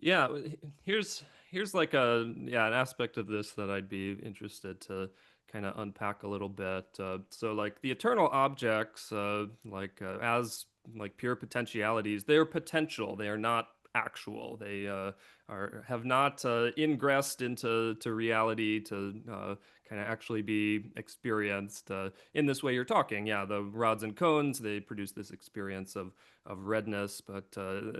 Yeah, here's like an aspect of this that I'd be interested to kind of unpack a little bit. So like the eternal objects, as like pure potentialities, they're potential. They are not actual. They are have not ingressed into reality to kind of actually be experienced in this way you're talking. Yeah, the rods and cones, they produce this experience of redness, but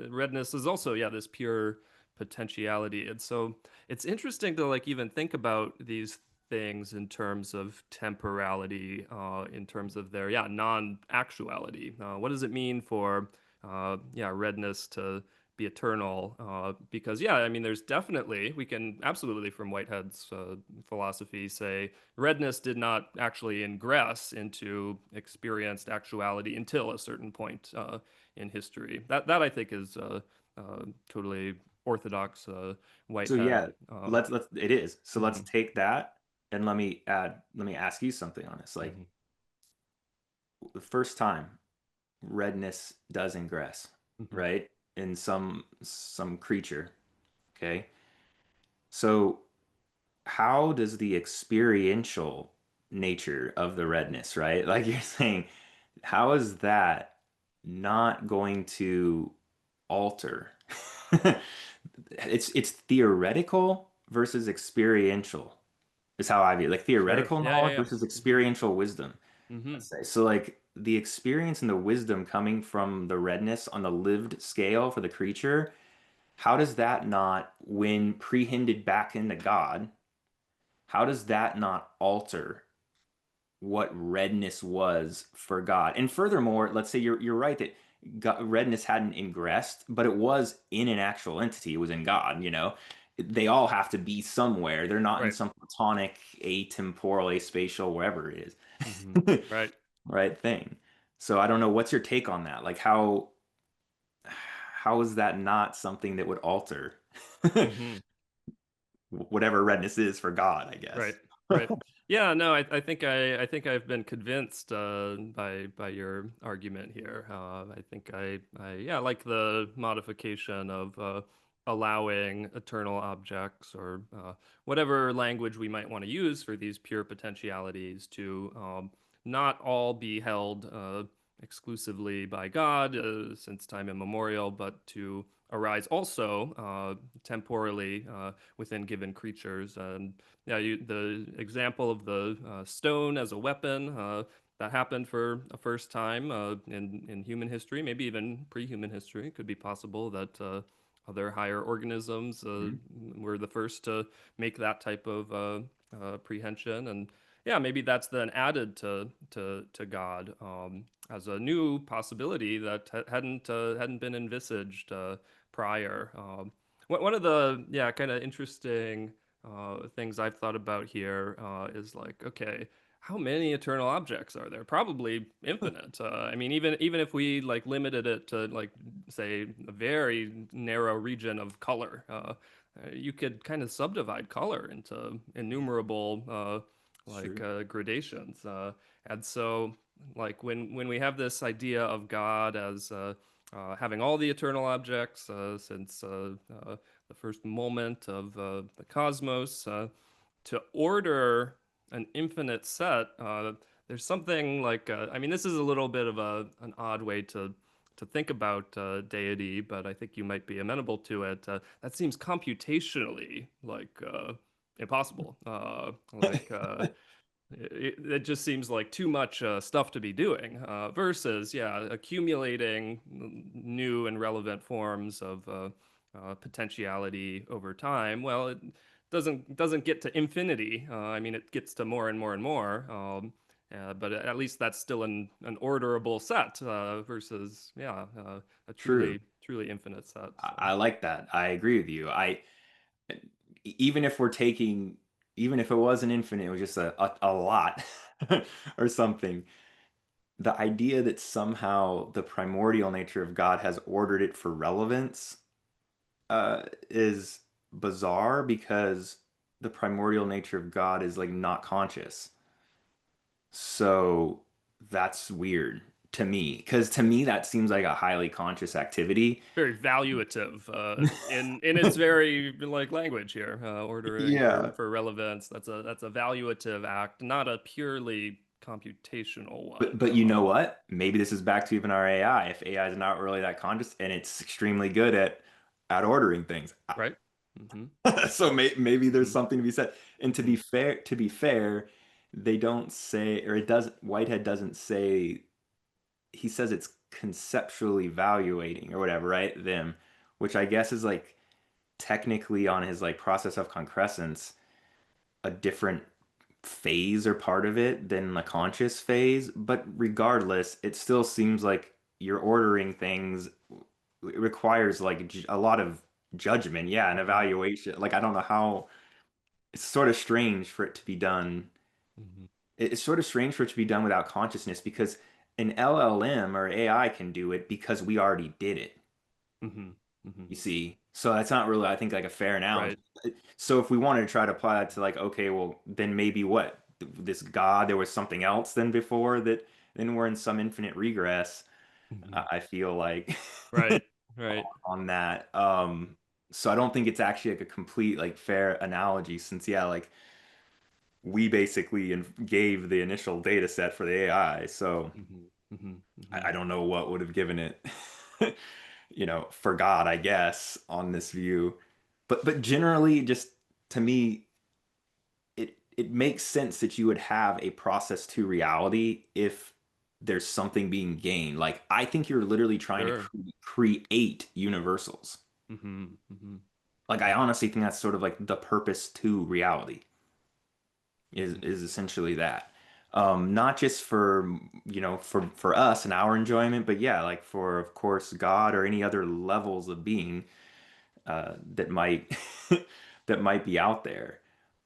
redness is also, yeah, this pure potentiality. And so it's interesting to like even think about these things in terms of temporality, in terms of their, yeah, non-actuality. What does it mean for yeah, redness to be eternal? Because yeah, I mean, there's definitely, we can absolutely from Whitehead's philosophy say redness did not actually ingress into experienced actuality until a certain point in history. That I think is totally orthodox So Whitehead. yeah, let's it is. So let's Mm-hmm, take that and let me ask you something on this. Like mm-hmm, the first time redness does ingress, mm-hmm, right? In some creature, okay? So how does the experiential nature of the redness, right? Like you're saying, how is that not going to alter? It's theoretical versus experiential is how I view it. Like sure. theoretical Yeah, yeah, knowledge yeah. versus Mm-hmm, experiential wisdom, mm-hmm, let's say. So like the experience and the wisdom coming from the redness on the lived scale for the creature, how does that not, when prehended back into God, how does that not alter what redness was for God? And furthermore, let's say you're right that redness hadn't ingressed, but it was in an actual entity. It was in God, They all have to be somewhere. They're not in right. some platonic, atemporal, aspatial, wherever it Mm-hmm, is, right. right thing. So I don't know. What's your take on that? Like how is that not something that would alter Mm-hmm. whatever redness is for God, I Right, guess? right. Yeah, no, I think I think I've been convinced by your argument here. I think I yeah, like the modification of allowing eternal objects or whatever language we might want to use for these pure potentialities to not all be held exclusively by God since time immemorial, but to arise also temporally within given creatures. And yeah, the example of the stone as a weapon, that happened for a first time in human history, maybe even pre-human history. It could be possible that other higher organisms Mhm. were the first to make that type of prehension, and yeah, maybe that's then added to God as a new possibility that hadn't been envisaged prior. One of the, yeah, kind of interesting things I've thought about here is like, okay, how many eternal objects are there? Probably infinite. I mean, even if we like limited it to like say a very narrow region of color, you could kind of subdivide color into innumerable Sure. gradations. And so like when we have this idea of God as having all the eternal objects since the first moment of the cosmos, to order an infinite set, there's something like I mean, this is a little bit of an odd way to think about deity, but I think you might be amenable to it. That seems computationally like impossible. It just seems like too much stuff to be doing versus, yeah, accumulating new and relevant forms of potentiality over time. Well, it doesn't get to infinity. I mean, it gets to more and more and more. But at least that's still an orderable set versus a True. truly infinite set. I like that. I agree with you. Even if we're taking, even if it wasn't infinite, it was just a lot or something. The idea that somehow the primordial nature of God has ordered it for relevance is bizarre because the primordial nature of God is like not conscious. So that's weird to me because to me that seems like a highly conscious activity. Very valuative in its very like language here, ordering Yeah. for relevance. That's a valuative act, not a purely computational one. But you know what? Maybe this is back to even our AI. If AI is not really that conscious and it's extremely good at ordering things. Right? Mm-hmm. So maybe there's Mm-hmm. something to be said. And Mm-hmm. to be fair, they don't say, or it doesn't, Whitehead doesn't say, he says it's conceptually evaluating or whatever, right? Them, which I guess is like technically on his like process of concrescence, a different phase or part of it than the conscious phase. But regardless, it still seems like you're ordering things. It requires like a lot of judgment, yeah, and Mm-hmm. evaluation. Like I don't know how it's sort of strange for it to be done. Mm-hmm. It's sort of strange for it to be done without consciousness because an LLM or AI can do it because we already did it. Mm-hmm. Mm-hmm. You see, so that's not really, I think, like a fair analogy. Right. So if we wanted to try to apply that to like, okay, well, then maybe what? This God, there was something else than before that, then we're in some infinite regress. Mm-hmm. I feel like Right. Right. on that. So I don't think it's actually like a complete like fair analogy since yeah, like we basically gave the initial data set for the AI. So Mm-hmm. Mm-hmm. Mm-hmm. I don't know what would have given it, for God, I guess, on this view. But generally, just to me, it makes sense that you would have a process to reality if there's something being gained. Like I think you're literally trying to Sure. create universals. Mm-hmm. Mm-hmm. Like I honestly think that's sort of like the purpose to reality Mm-hmm. is essentially that. Not just for for us and our enjoyment, but yeah, like for of course God or any other levels of being that might that might be out there.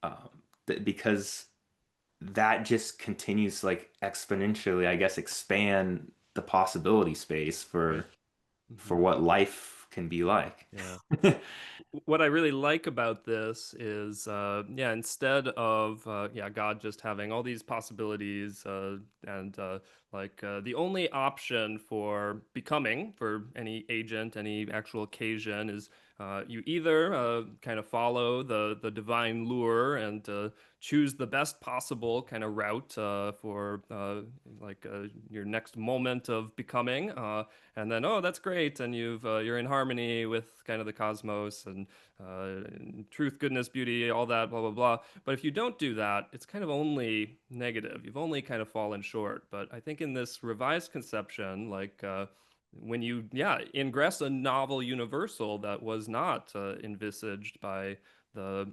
Um, because that just continues to, like exponentially, I guess, expand the possibility space Right. for Mm-hmm. what life can be like. Yeah. What I really like about this is, instead of, God just having all these possibilities, and the only option for becoming for any agent, any actual occasion is you either kind of follow the divine lure and choose the best possible kind of route for your next moment of becoming. And then oh that's great and you're in harmony with kind of the cosmos and truth, goodness, beauty, all that, blah blah blah. But if you don't do that, it's kind of only negative. You've only kind of fallen short. But I think in this revised conception, when you ingress a novel universal that was not envisaged by the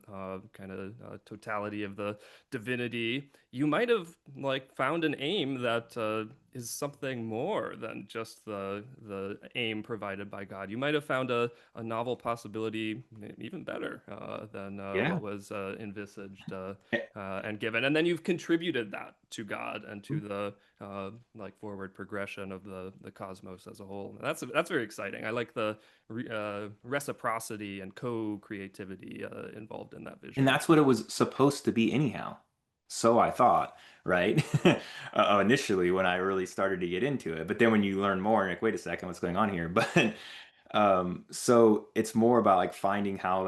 kind of totality of the divinity, you might have like found an aim that is something more than just the aim provided by God. You might have found a novel possibility, even better than Yeah. what was envisaged and given, and then you've contributed that to God and to the forward progression of the cosmos as a whole. And that's very exciting. I like the reciprocity and co-creativity involved in that And vision. that's what it was supposed to be anyhow. So I thought, right? Initially when I really started to get into it. But then when you learn more, you're like, wait a second, what's going on here? But so it's more about like finding how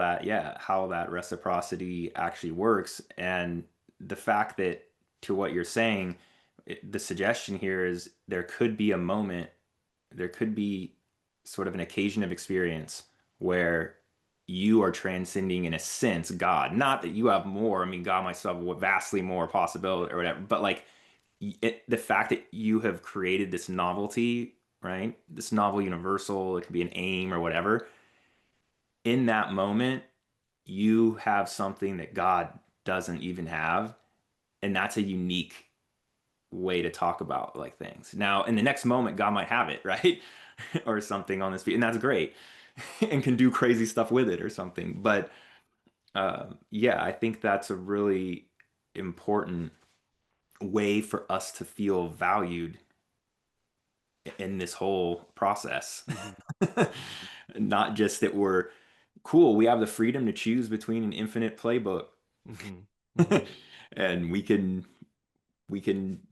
how that reciprocity actually works. And the fact that to what you're saying, the suggestion here is there could be a moment, there could be sort of an occasion of experience where you are transcending in a sense God. Not that you have more. I mean, God myself vastly more possibility or whatever. But like the fact that you have created this novelty, right? This novel universal, it could be an aim or whatever. in that moment, you have something that God doesn't even have, and that's a unique way to talk about like things. Now, in the next moment, God might have it, right? Or something on this feed, and that's great, and can do crazy stuff with it or something. But yeah, I think that's a really important way for us to feel valued in this whole process. Mhm. Mhm. Not just that we're cool, we have the freedom to choose between an infinite playbook. Mhm. Mhm. And we can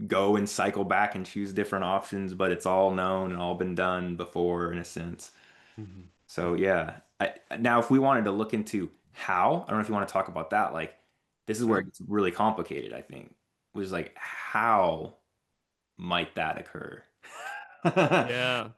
go and cycle back and choose different options, but it's all known and all been done before in a sense. Mhm. So yeah. Now if we wanted to look into how, I don't know if you want to talk about that, like this is where it Sure. gets really complicated, I think. Which is like how might that occur? Yeah.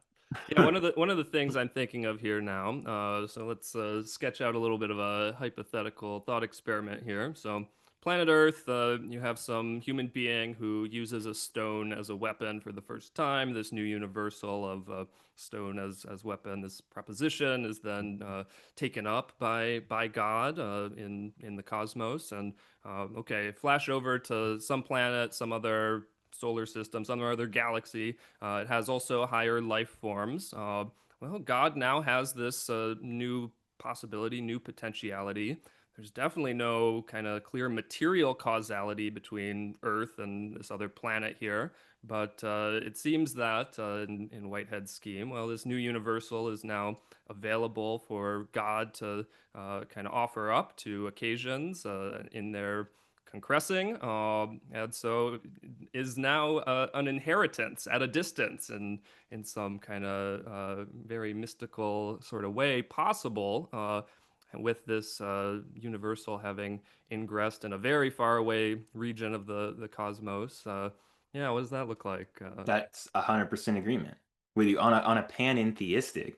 Yeah, one of the things I'm thinking of here now. So let's sketch out a little bit of a hypothetical thought experiment here. So, planet Earth, you have some human being who uses a stone as a weapon for the first time. This new universal of stone as weapon. This proposition is then taken up by God in the cosmos. And okay, flash over to some planet, some other solar system, some other galaxy. It has also higher life forms. Well, God now has this new possibility, new potentiality. There's definitely no kind of clear material causality between Earth and this other planet here. But it seems that in Whitehead's scheme, well, this new universal is now available for God to kind of offer up to occasions in their concressing, and so is now an inheritance at a distance, and in some kind of very mystical sort of way possible. With this universal having ingressed in a very far away region of the cosmos. Yeah, what does that look like? That's 100% agreement with you on a panentheistic,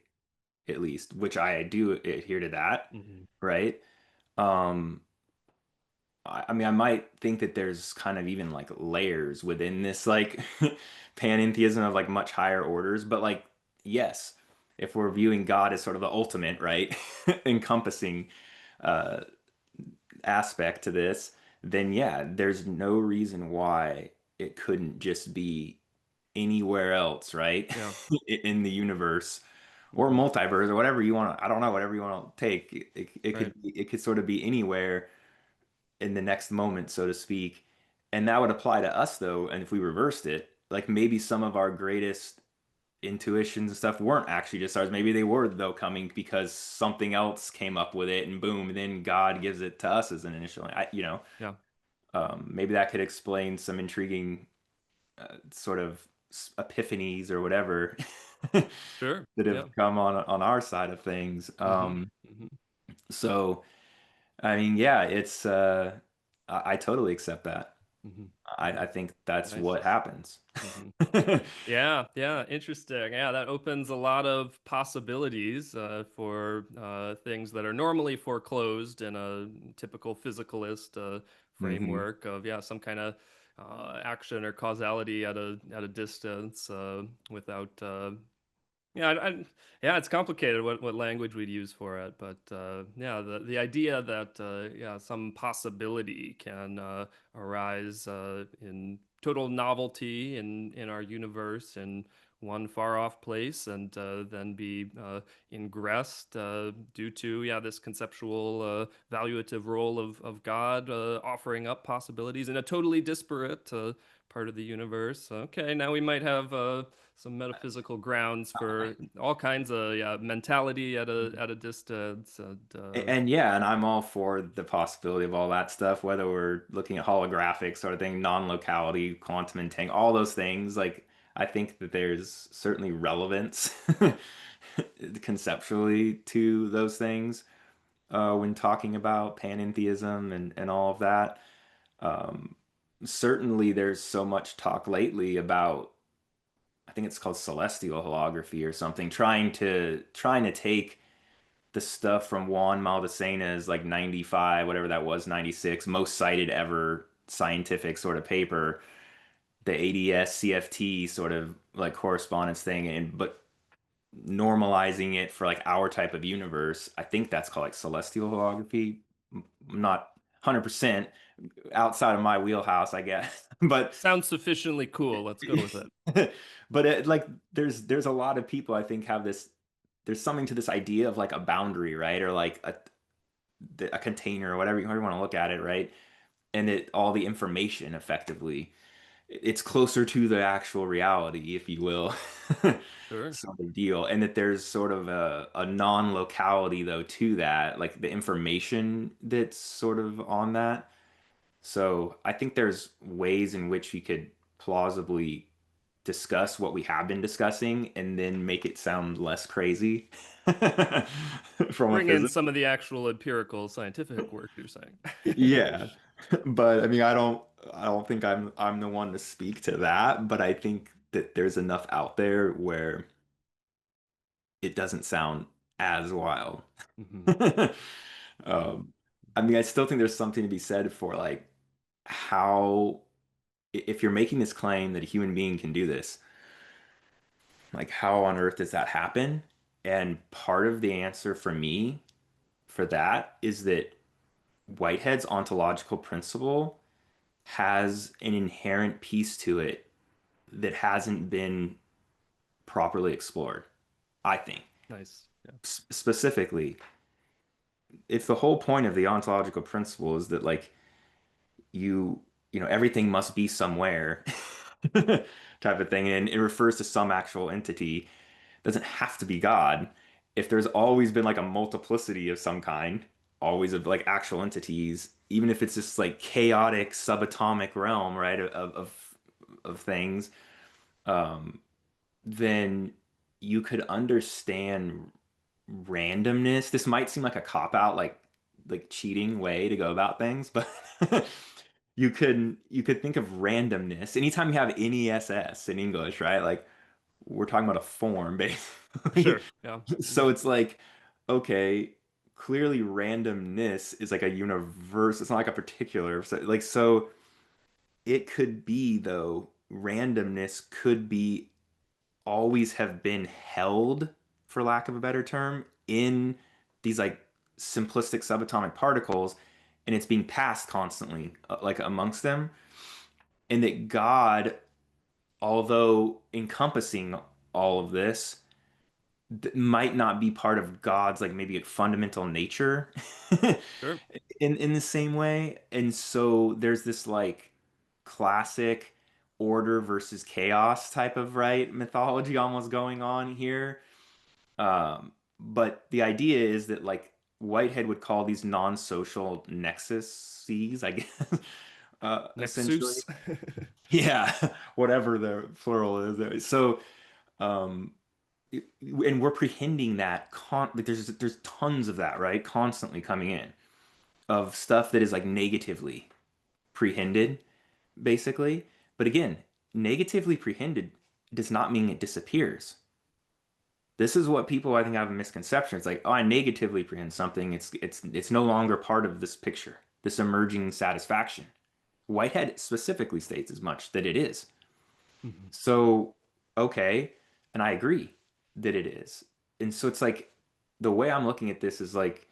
at least, which I do adhere to that, Mhm. right? Um, I mean, I might think that there's kind of even like layers within this like panentheism of like much higher orders, but like yes, if we're viewing God as sort of the ultimate, right, encompassing uh aspect to this, then yeah, there's no reason why it couldn't just be anywhere else, right? Yeah. In the universe or Hmm. multiverse or whatever you want to, I don't know, whatever you want to take. Right. It could sort of be anywhere in the next moment, so to speak. And that would apply to us though, and if we reversed it, like maybe some of our greatest intuitions and stuff weren't actually just ours. Maybe they were though coming because something else came up with it and boom, and then God gives it to us as an initial, Yeah. maybe that could explain some intriguing sort of epiphanies or whatever Sure. that have Yeah. come on our side of things. Hmm. Hmm. So I mean, yeah, it's I totally accept that. Hmm. I think that's Nice. what happens. Hmm. Yeah, yeah, interesting. Yeah, that opens a lot of possibilities for things that are normally foreclosed in a typical physicalist Hmm. framework of yeah, some kind of action or causality at a distance without yeah, yeah, it's complicated what language we'd use for it, but yeah, the idea that yeah, some possibility can arise in total novelty in our universe in one far off place, and then be ingressed due to yeah this conceptual valuative role of God offering up possibilities in a totally disparate part of the universe. Okay, now we might have some metaphysical grounds for all kinds of yeah mentality at a distance, and And yeah, and I'm all for the possibility of all that stuff, whether we're looking at holographic sort of thing, non-locality, quantum entanglement, all those things. Like, I think that there's certainly relevance conceptually to those things when talking about panentheism and all of that. Um, Certainly, there's so much talk lately about, I think it's called celestial holography or something, trying to take the stuff from Juan Maldasena's like 95, whatever that was, 96, most cited ever scientific sort of paper, the ADS CFT sort of like correspondence thing, and but normalizing it for like our type of universe. I think that's called like celestial holography. I'm not 100% outside of my wheelhouse, I guess. But Sounds sufficiently cool. Let's go with it. but like there's a lot of people I think have this there's something to this idea of like a boundary, right? Or like a container or whatever you want to look at it, right? And it all the information effectively it's closer to the actual reality, if you will. Sure. Sort of deal. And that there's sort of a non-locality though to that, like the information that's sort of on that. So I think there's ways in which we could plausibly discuss what we have been discussing and then make it sound less crazy from a Bring in physics. some of the actual empirical scientific work you're saying. Yeah. But I mean, I don't think I'm the one to speak to that, but I think that there's enough out there where it doesn't sound as wild. Mhm. Yeah. Um, I mean, I still think there's something to be said for like how if you're making this claim that a human being can do this, like how on earth does that happen? And part of the answer for me for that is that Whitehead's ontological principle has an inherent piece to it that hasn't been properly explored, I think. Nice. Yeah. Specifically, if the whole point of the ontological principle is that like you everything must be somewhere type of thing and it refers to some actual entity, it doesn't have to be God. If there's always been like a multiplicity of some kind, always of like actual entities, even if it's just like chaotic subatomic realm, right, of things, um, then you could understand randomness. This might seem like a cop out, like cheating way to go about things, but you could think of randomness. Anytime you have NESS in English, right? Like we're talking about a form basically. Sure. Yeah. So Mhm. it's like, okay, clearly randomness is like a universe. It's not like a particular. So, like so it could be though, randomness could be always have been held, for lack of a better term, in these like simplistic subatomic particles, and it's being passed constantly, like amongst them, and that God, although encompassing all of this, might not be part of God's like maybe like fundamental nature Sure. in the same way. And so there's this like classic order versus chaos type of right mythology almost going on here. But the idea is that like Whitehead would call these non-social nexuses, I guess, essentially. Nexus. Yeah, whatever the plural is. So, um, and we're prehending that like there's tons of that, right? Constantly coming in of stuff that is like negatively prehended, basically. But again, negatively prehended does not mean it disappears. This is what people I think have a misconception. It's like, oh, I negatively prehend something. It's no longer part of this picture, this emerging satisfaction. Whitehead specifically states as much that it is. Mhm. So, okay, and I agree that it is. And so it's like the way I'm looking at this is like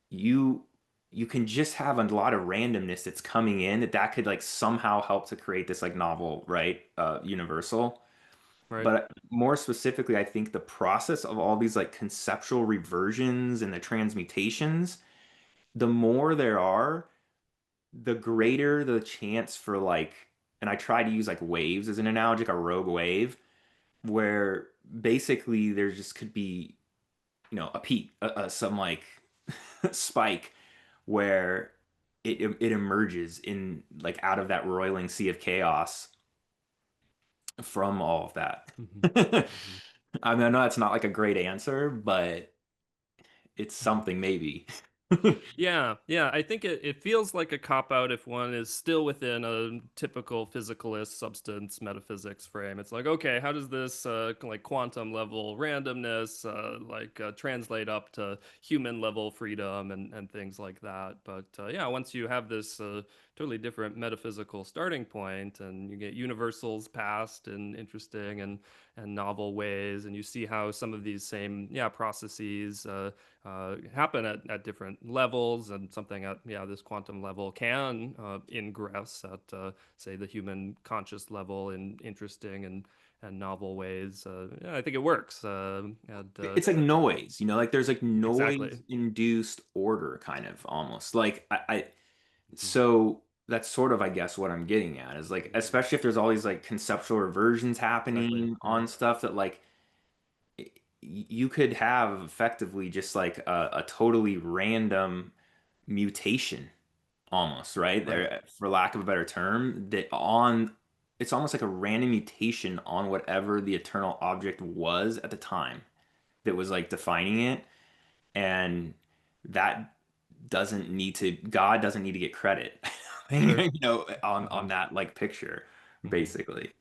you you can just have a lot of randomness that's coming in that could like somehow help to create this like novel, right? Universal. Right. But more specifically, I think the process of all these like conceptual reversions and the transmutations, the more there are, the greater the chance for like, and I try to use like waves as an analogy, like a rogue wave, where basically there just could be, a peak, some like spike where it emerges in like out of that roiling sea of chaos from all of that. Mhm. Mhm. I mean, I know that's not like a great answer, but it's Mhm. something maybe. Yeah, yeah. I think it feels like a cop out if one is still within a typical physicalist substance metaphysics frame. It's like, okay, how does this like quantum level randomness translate up to human level freedom and things like that? But yeah, once you have this totally different metaphysical starting point and you get universals passed in interesting and novel ways, and you see how some of these same processes happen at different levels, and something at this quantum level can ingress at say the human conscious level in interesting and novel ways. Yeah, I think it works. It's like noise, like there's like Exactly. noise induced order kind of almost. Like Mhm. so that's sort of I guess what I'm getting at is like Mhm. especially if there's all these like conceptual reversions Exactly. happening Yeah. on stuff that like you could have effectively just like a totally random mutation almost, right? Right. There, for lack of a better term, that on it's almost like a random mutation on whatever the eternal object was at the time that was like defining it. And that doesn't need to, God doesn't need to get credit, Sure. on Hmm. that like picture, Hmm. basically.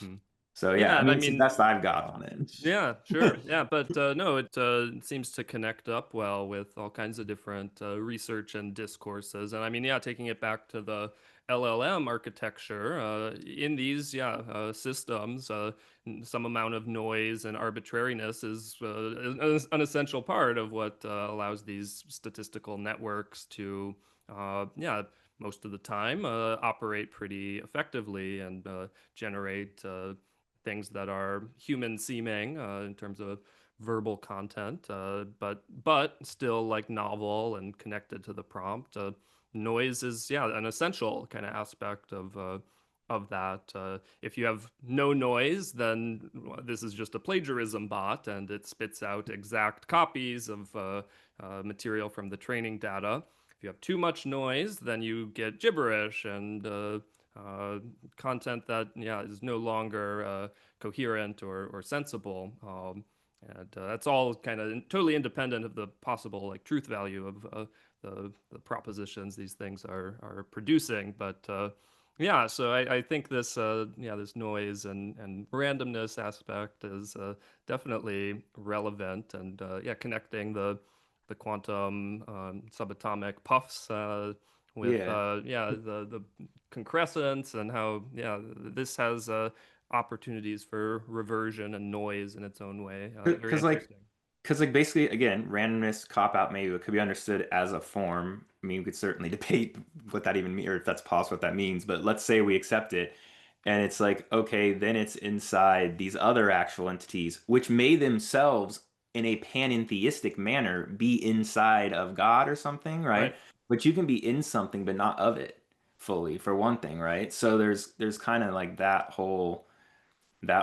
hmm So yeah, Yeah, I and I mean, it's the mean, best I've got on yeah, it. sure. Yeah, but no, it seems to connect up well with all kinds of different research and discourses. And I mean, yeah, taking it back to the LLM architecture, in these, systems, some amount of noise and arbitrariness is an essential part of what allows these statistical networks to, most of the time, operate pretty effectively and generate things that are human seeming in terms of verbal content, but still like novel and connected to the prompt. Noise is an essential kind of aspect of that. If you have no noise, then this is just a plagiarism bot, and it spits out exact copies of material from the training data. If you have too much noise, then you get gibberish and uh, content that is no longer coherent or sensible. And that's all kind of totally independent of the possible like truth value of the propositions these things are producing. But yeah, so I think this noise and randomness aspect is definitely relevant, and connecting the quantum subatomic puffs with Yeah. the concrescence, and how this has opportunities for reversion and noise in its own way. Very Because like interesting. because like basically again, randomness cop out maybe it could be understood as a form. I mean, we could certainly debate what that even means or if that's possible what that means, but let's say we accept it and it's like okay, then it's inside these other actual entities which may themselves in a panentheistic manner be inside of God or something, Right. right? But you can be in something but not of it fully for one thing, right? So there's kind of like that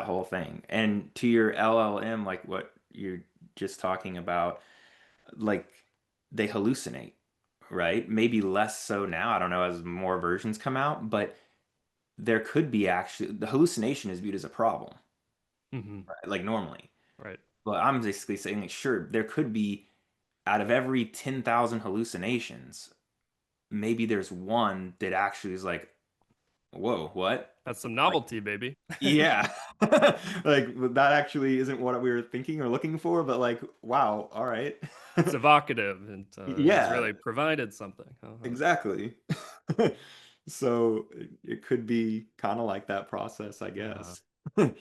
whole thing. And to your LLM, like what you're just talking about, like they hallucinate, right? Maybe less so now. I don't know as more versions come out, but there could be actually the hallucination is viewed as a problem, Hmm. right? Like normally. Right. But I'm basically saying, like, sure, there could be out of every 10,000 hallucinations, maybe there's one that actually is like, whoa, what? That's some Like, novelty, baby. yeah. Like that actually isn't what we were thinking or looking for, but like, wow, all right. It's evocative and has Yeah, really provided something. Uh-huh. exactly. So it could be kind of like that process, I Uh-huh. guess.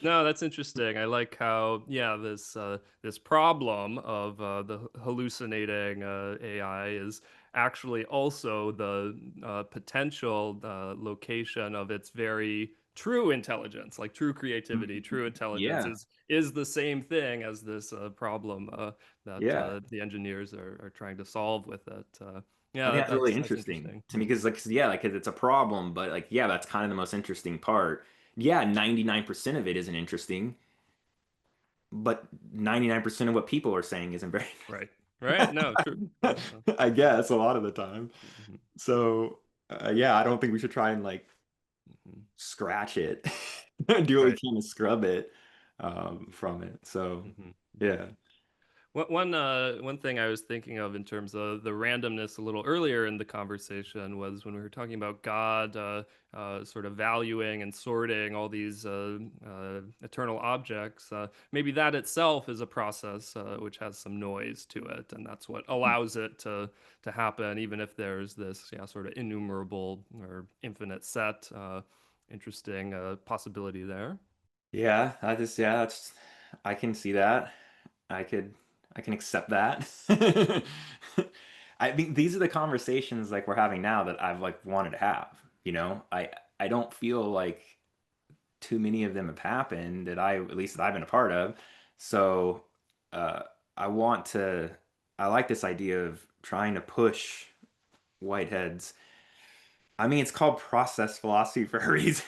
No, that's interesting. I like how, this problem of the hallucinating AI is actually also the potential location of its very true intelligence, like true creativity. True intelligence Yeah, is the same thing as this problem that yeah. the engineers are trying to solve with it. I Yeah, think that's really that's interesting interesting. to me because, like, 'cause, yeah, like 'cause it's a problem, but like, yeah, that's kind of the most interesting part. Yeah, 99% of it isn't interesting, but 99% of what people are saying isn't very Right. Right. No, true. Uh-huh. I guess a lot of the time. Mhm. So, yeah, I don't think we should try and like Mhm. scratch it, do what we Right. can to scrub it from it. So, Mhm. Mhm. yeah. One thing I was thinking of in terms of the randomness a little earlier in the conversation was when we were talking about God, sort of valuing and sorting all these eternal objects. Maybe that itself is a process which has some noise to it, and that's what allows it to happen, even if there's this sort of innumerable or infinite set. Interesting possibility there. Yeah, that's I can see that. I could I can accept that. I mean, these are the conversations like we're having now that I've like wanted to have, you know? I don't feel like too many of them have happened that I at least that I've been a part of. So, uh I want to I like this idea of trying to push Whitehead's. I mean, it's called process philosophy for a reason.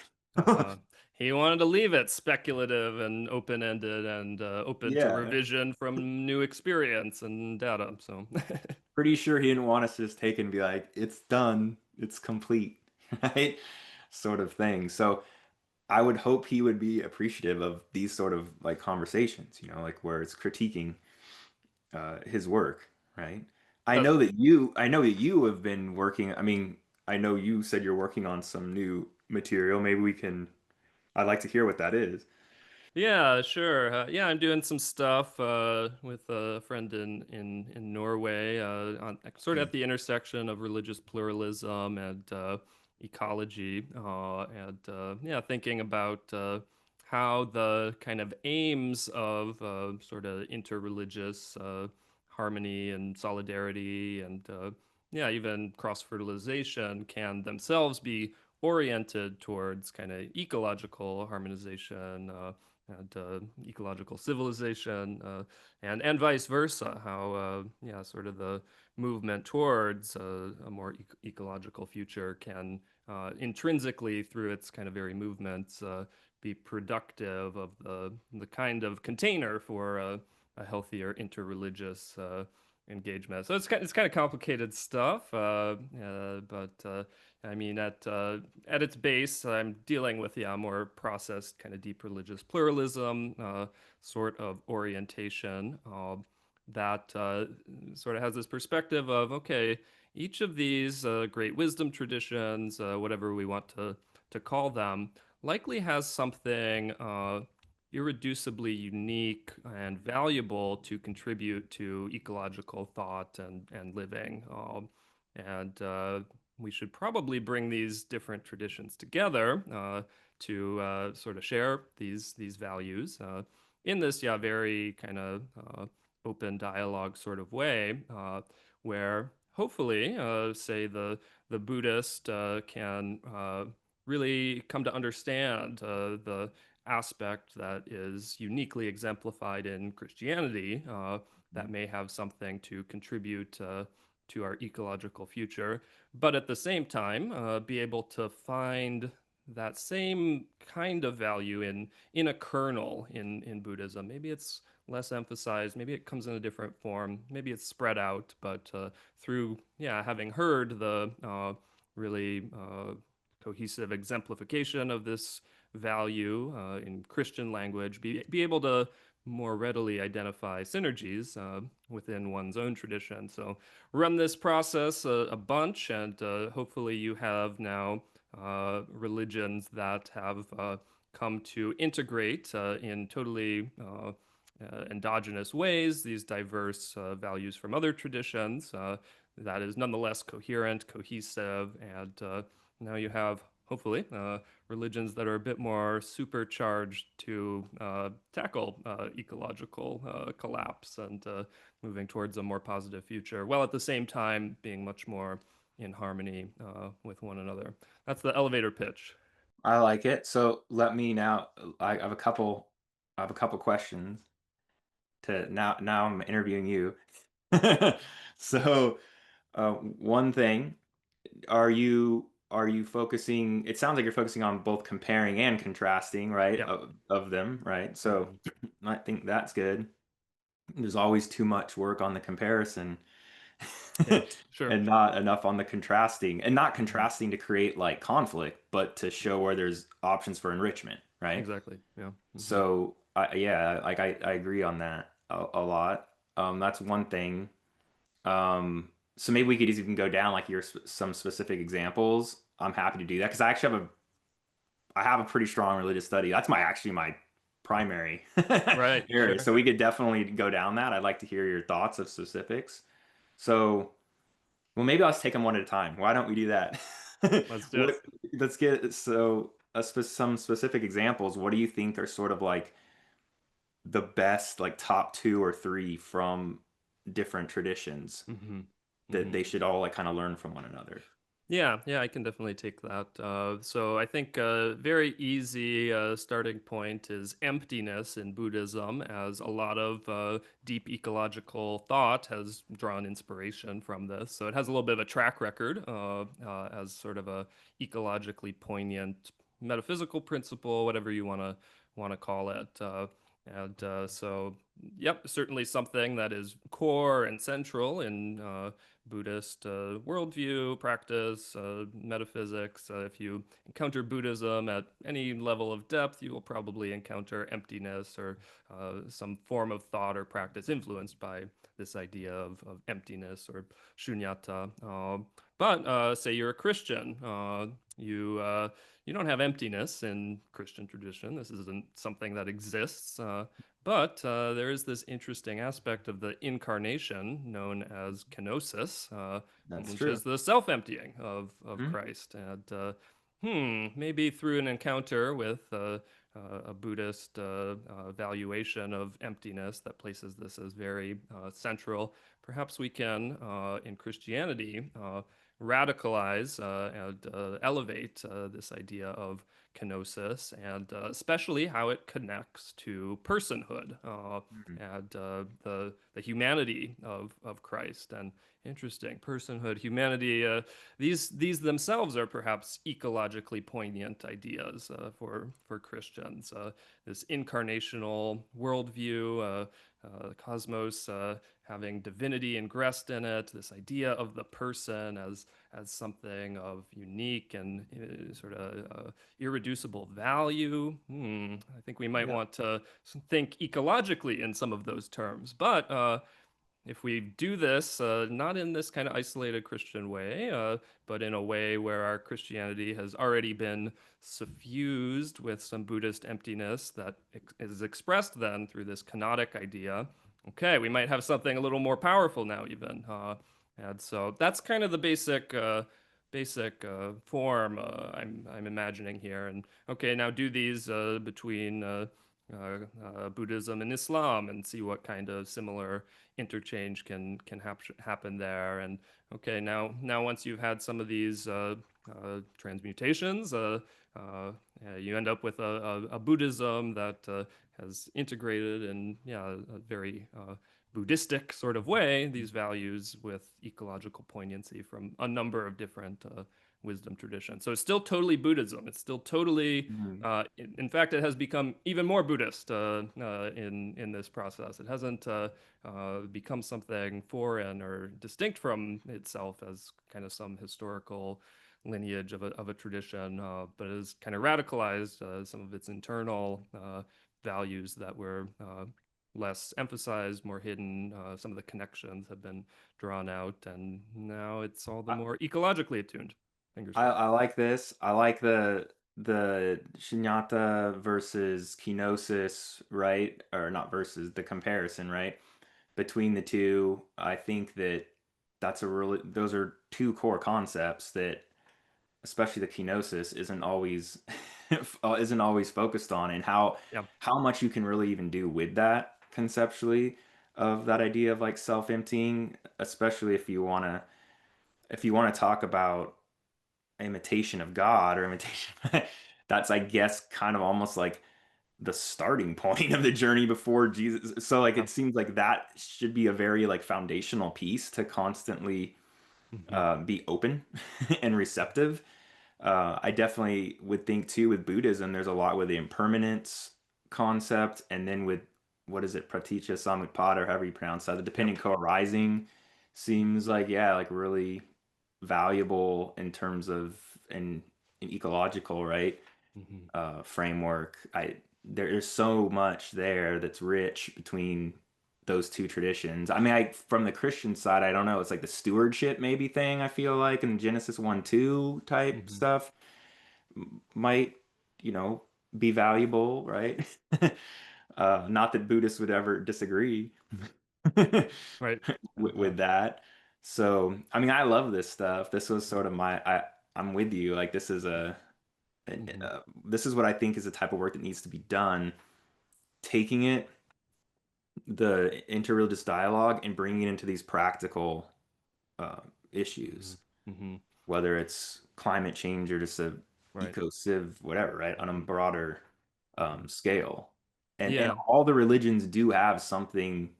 Uh, he wanted to leave it speculative and open-ended and open to Yeah. revision from new experience and data. So, Pretty sure he didn't want us to just take it and be like, it's done, it's complete, right? Sort of thing. So I would hope he would be appreciative of these sort of like conversations, you know, like where it's critiquing his work, right? uh, I know that you have been working. I mean, I know you said you're working on some new material. Maybe we can. I'd like to hear what that is. yeah, sure. Yeah, I'm doing some stuff with a friend in Norway, sort of at the intersection of religious pluralism and ecology, and yeah, thinking about how the kind of aims of sort of interreligious harmony and solidarity, and yeah, even cross fertilization can themselves be oriented towards kind of ecological harmonization. And ecological civilization, and vice versa. How yeah, sort of the movement towards a more ecological future can intrinsically, through its kind of very movements, be productive of the kind of container for a healthier interreligious engagement. So it's kind of complicated stuff, but I mean, at its base, I'm dealing with more processed kind of deep religious pluralism sort of orientation that sort of has this perspective of okay, each of these great wisdom traditions, whatever we want to call them, likely has something irreducibly unique and valuable to contribute to ecological thought and living. And we should probably bring these different traditions together to sort of share these values in this very kind of open dialogue sort of way, where hopefully, say the Buddhist can really come to understand the aspect that is uniquely exemplified in Christianity that may have something to contribute to our ecological future, but at the same time, be able to find that same kind of value in a kernel in Buddhism. Maybe it's less emphasized, maybe it comes in a different form, maybe it's spread out, but through having heard the really cohesive exemplification of this value in Christian language, be able to more readily identify synergies within one's own tradition. So run this process a bunch, and hopefully you have now religions that have come to integrate in totally endogenous ways these diverse values from other traditions. That is nonetheless coherent, cohesive, and now you have hopefully religions that are a bit more supercharged to tackle ecological collapse and moving towards a more positive future, while at the same time being much more in harmony with one another. That's the elevator pitch. I like it. So let me now. I have a couple. I have a couple questions to now. Now I'm interviewing you. So, one thing, are you focusing? It sounds like you're focusing on both comparing and contrasting, right? Yeah. Of them, right? So, Mhm. I think that's good. There's always too much work on the comparison Yeah, sure. and not enough on the contrasting, and not Mhm. contrasting to create like conflict, but to show where there's options for enrichment, right? Exactly. Yeah. So, yeah, like I agree on that a lot. That's one thing. So maybe we could even go down like some specific examples. I'm happy to do that because I have a pretty strong religious study. That's my primary Right, area. sure. So we could definitely go down that. I'd like to hear your thoughts of specifics. So, well, maybe let's take them one at a time. Why don't we do that? Let's do it. What, let's get some specific examples. What do you think are sort of like the best, like top two or three from different traditions Hmm. that Hmm. they should all like kind of learn from one another? Yeah, yeah, I can definitely take that. So I think a very easy starting point is emptiness in Buddhism, as a lot of deep ecological thought has drawn inspiration from this. So it has a little bit of a track record as sort of a ecologically poignant metaphysical principle, whatever you want to call it. And yep, certainly something that is core and central in Buddhist worldview, practice, metaphysics. If you encounter Buddhism at any level of depth, you will probably encounter emptiness or some form of thought or practice influenced by this idea of emptiness or shunyata. But say you're a Christian, you don't have emptiness in Christian tradition. This isn't something that exists. But there is this interesting aspect of the incarnation known as kenosis, That's which true. is the self-emptying of Hmm. Christ. And maybe through an encounter with a Buddhist valuation of emptiness that places this as very central, perhaps we can, in Christianity, radicalize and elevate this idea of kenosis and especially how it connects to personhood and the humanity of Christ. And interesting, personhood, humanity. These themselves are perhaps ecologically poignant ideas for Christians. This incarnational worldview, cosmos having divinity ingressed in it, this idea of the person as something of unique and sort of irreducible value. I think we might Yeah. want to think ecologically in some of those terms. But if we do this, not in this kind of isolated Christian way, but in a way where our Christianity has already been suffused with some Buddhist emptiness that is expressed then through this kenotic idea, okay, we might have something a little more powerful now, even. And so that's kind of the basic form I'm imagining here. And okay, now do these between Buddhism and Islam and see what kind of similar interchange can happen there. And okay, now once you've had some of these transmutations, you end up with a Buddhism that has integrated in yeah a very Buddhistic sort of way these values with ecological poignancy from a number of different wisdom traditions. So it's still totally Buddhism. It's still totally Mhm. in fact, it has become even more Buddhist in this process. It hasn't become something foreign or distinct from itself as kind of some historical lineage of a tradition, but it has kind of radicalized some of its internal values that were less emphasized, more hidden. Some of the connections have been drawn out, and now it's all the I, more ecologically attuned. Fingers crossed. I like this. I like the Shunyata versus Kenosis, right? Or not versus, the comparison, right? Between the two, I think that those are two core concepts that especially the kenosis isn't always isn't always focused on, and Yeah. how much you can really even do with that conceptually of that idea of like self-emptying, especially if you want to talk about imitation of God or imitation that's I guess kind of almost like the starting point of the journey before Jesus. So like Yeah. it seems like that should be a very like foundational piece to constantly Mhm. be open and receptive. I definitely would think too with Buddhism, there's a lot with the impermanence concept, and then with what is it, praticca samutpada, or however you pronounce that, the Yep. dependent co-arising seems like yeah, like really valuable in terms of an ecological right Mhm. framework. There's so much there that's rich between those two traditions. I mean, I from the Christian side, I don't know. It's like the stewardship maybe thing, I feel like, in Genesis 1, 2 type Hmm. stuff might, you know, be valuable, right? Not that Buddhists would ever disagree Right. with that. So, I mean, I love this stuff. This was sort of I'm with you. Like Mm-hmm. this is what I think is the type of work that needs to be done. Taking it, the interreligious dialogue, and bringing it into these practical uh, Hmm. issues, Hmm. whether it's climate change or just a Right. eco-civ, whatever, right, on a broader Hmm. scale. And Yeah. all the religions do have something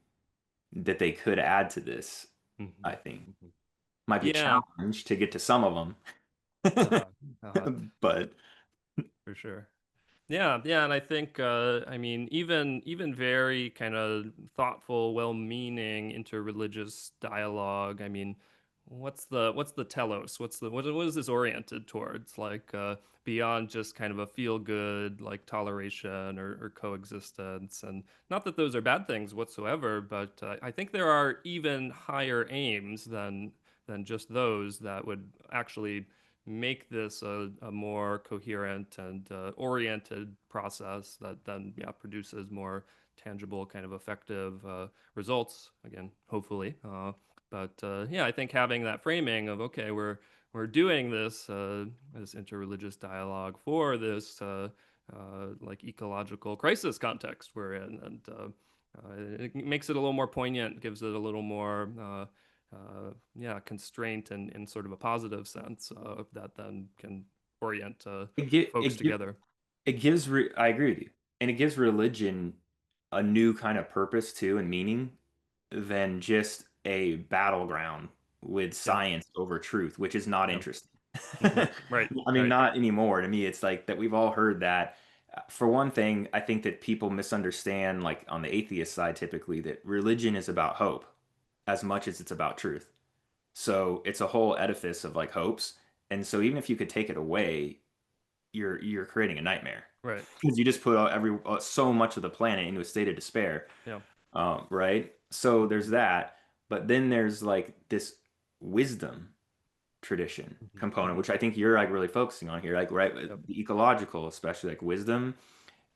that they could add to this, Hmm. I think. Hmm. Might be a Yeah. challenge to get to some of them, Uh-huh. Uh-huh. but For sure. Yeah, yeah, and I think I mean even very kind of thoughtful, well-meaning interreligious dialogue. I mean, what's the telos? What is this oriented towards? Like beyond just kind of a feel-good like toleration or coexistence, and not that those are bad things whatsoever, but I think there are even higher aims than just those that would actually make this a more coherent and oriented process that then yeah produces more tangible kind of effective results again hopefully but yeah I think having that framing of okay we're doing this interreligious dialogue for this like ecological crisis context we're in and it makes it a little more poignant gives it a little more yeah, constraint in sort of a positive sense that then can orient it gi- folks it gi- together. it gives I agree with you. And it gives religion a new kind of purpose too and meaning than just a battleground with Yeah, science over truth, which is not yeah, interesting. hmm, right, I mean, right, not anymore. To me, it's like that we've all heard that. For one thing, I think that people misunderstand, like on the atheist side, typically, that religion is about hope as much as it's about truth. So it's a whole edifice of like hopes. And so even if you could take it away, you're creating a nightmare because right. you just put so much of the planet into a state of despair, Yeah, right? So there's hmm, that, but then there's like this wisdom tradition hmm, component, hmm, which I think you're like really focusing on here, like right, yep, the ecological, especially like wisdom,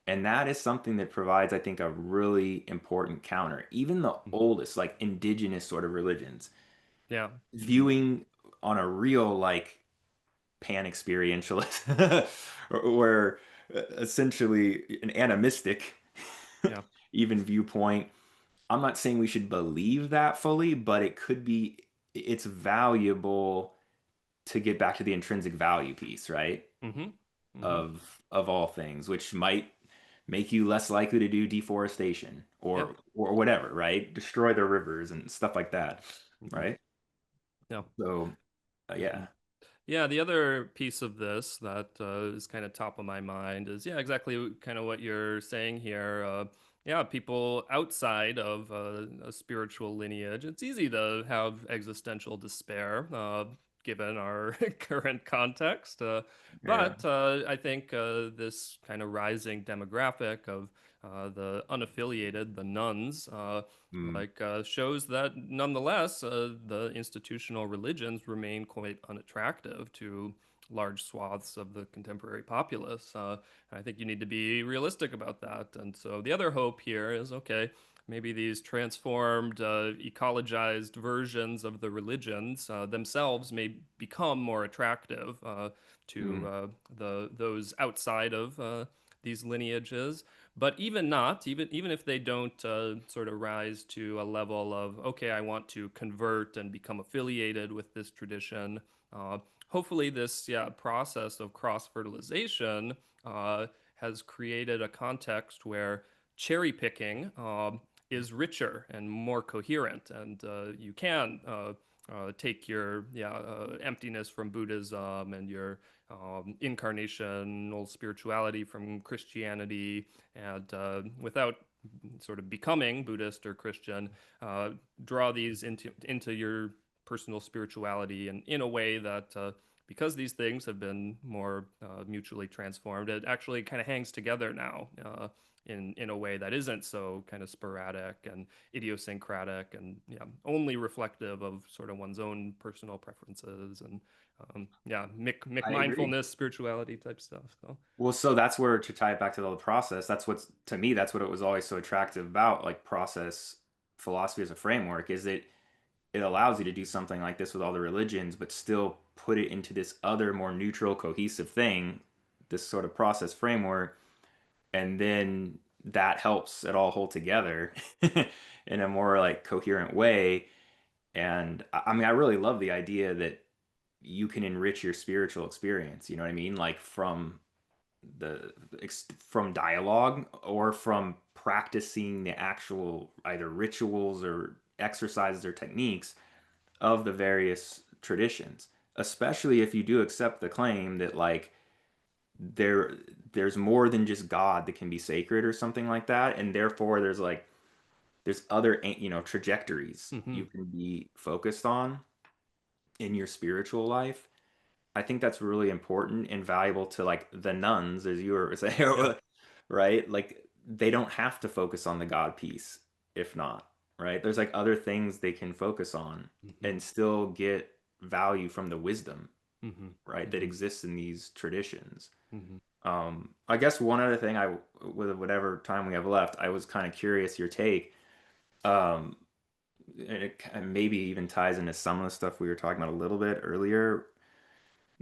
and that is something that provides, I think, a really important counter. Even the hmm, oldest, like indigenous sort of religions, yeah, hmm, viewing on a real like pan experientialist, or essentially an animistic, yeah, even viewpoint. I'm not saying we should believe that fully, but it could be, it's valuable to get back to the intrinsic value piece, right? hmm, hmm, Of all things, which might make you less likely to do deforestation yep, or whatever, right? Destroy the rivers and stuff like that, hmm, right? yeah. So, Hmm. yeah. Yeah, the other piece of this that is kind of top of my mind is, yeah, exactly kind of what you're saying here. Yeah, people outside of a spiritual lineage, it's easy to have existential despair given our current context. Yeah. But I think this kind of rising demographic of the unaffiliated, the nuns, Mm. shows that nonetheless the institutional religions remain quite unattractive to large swaths of the contemporary populace. And I think you need to be realistic about that. And so the other hope here is okay, maybe these transformed, ecologized versions of the religions themselves may become more attractive to Mm. the those outside of these lineages. But even not, even if they don't sort of rise to a level of okay, I want to convert and become affiliated with this tradition. Uh, Hopefully, this yeah process of cross fertilization has created a context where cherry picking is richer and more coherent, and you can take your yeah emptiness from Buddhism and your incarnational spirituality from Christianity, and without sort of becoming Buddhist or Christian, uh, draw these into your personal spirituality and in a way that because these things have been more mutually transformed, it actually kind of hangs together now in a way that isn't so kind of sporadic and idiosyncratic and yeah, only reflective of sort of one's own personal preferences and yeah, I agree. mindfulness, spirituality type stuff. So Well, so that's where to tie it back to the process, that's what's to me, that's what it was always so attractive about like process philosophy as a framework is that it allows you to do something like this with all the religions, but still put it into this other more neutral, cohesive thing, this sort of process framework, and then that helps it all hold together in a more like coherent way. And I mean, I really love the idea that you can enrich your spiritual experience, you know what I mean? Like the from dialogue or from practicing the actual either rituals or exercises or techniques of the various traditions, especially if you do accept the claim that like there there's more than just God that can be sacred or something like that, and therefore there's like there's other trajectories hmm you can be focused on in your spiritual life. I think that's really important and valuable to like the nuns, as you were yeah. saying, right? Like they don't have to focus on the God piece, if not, right? There's like other things they can focus on hmm and still get value from the wisdom, hmm right, that hmm exists in these traditions. hmm I guess one other thing with whatever time we have left, I was kind of curious your take. Um, and it maybe even ties into some of the stuff we were talking about a little bit earlier.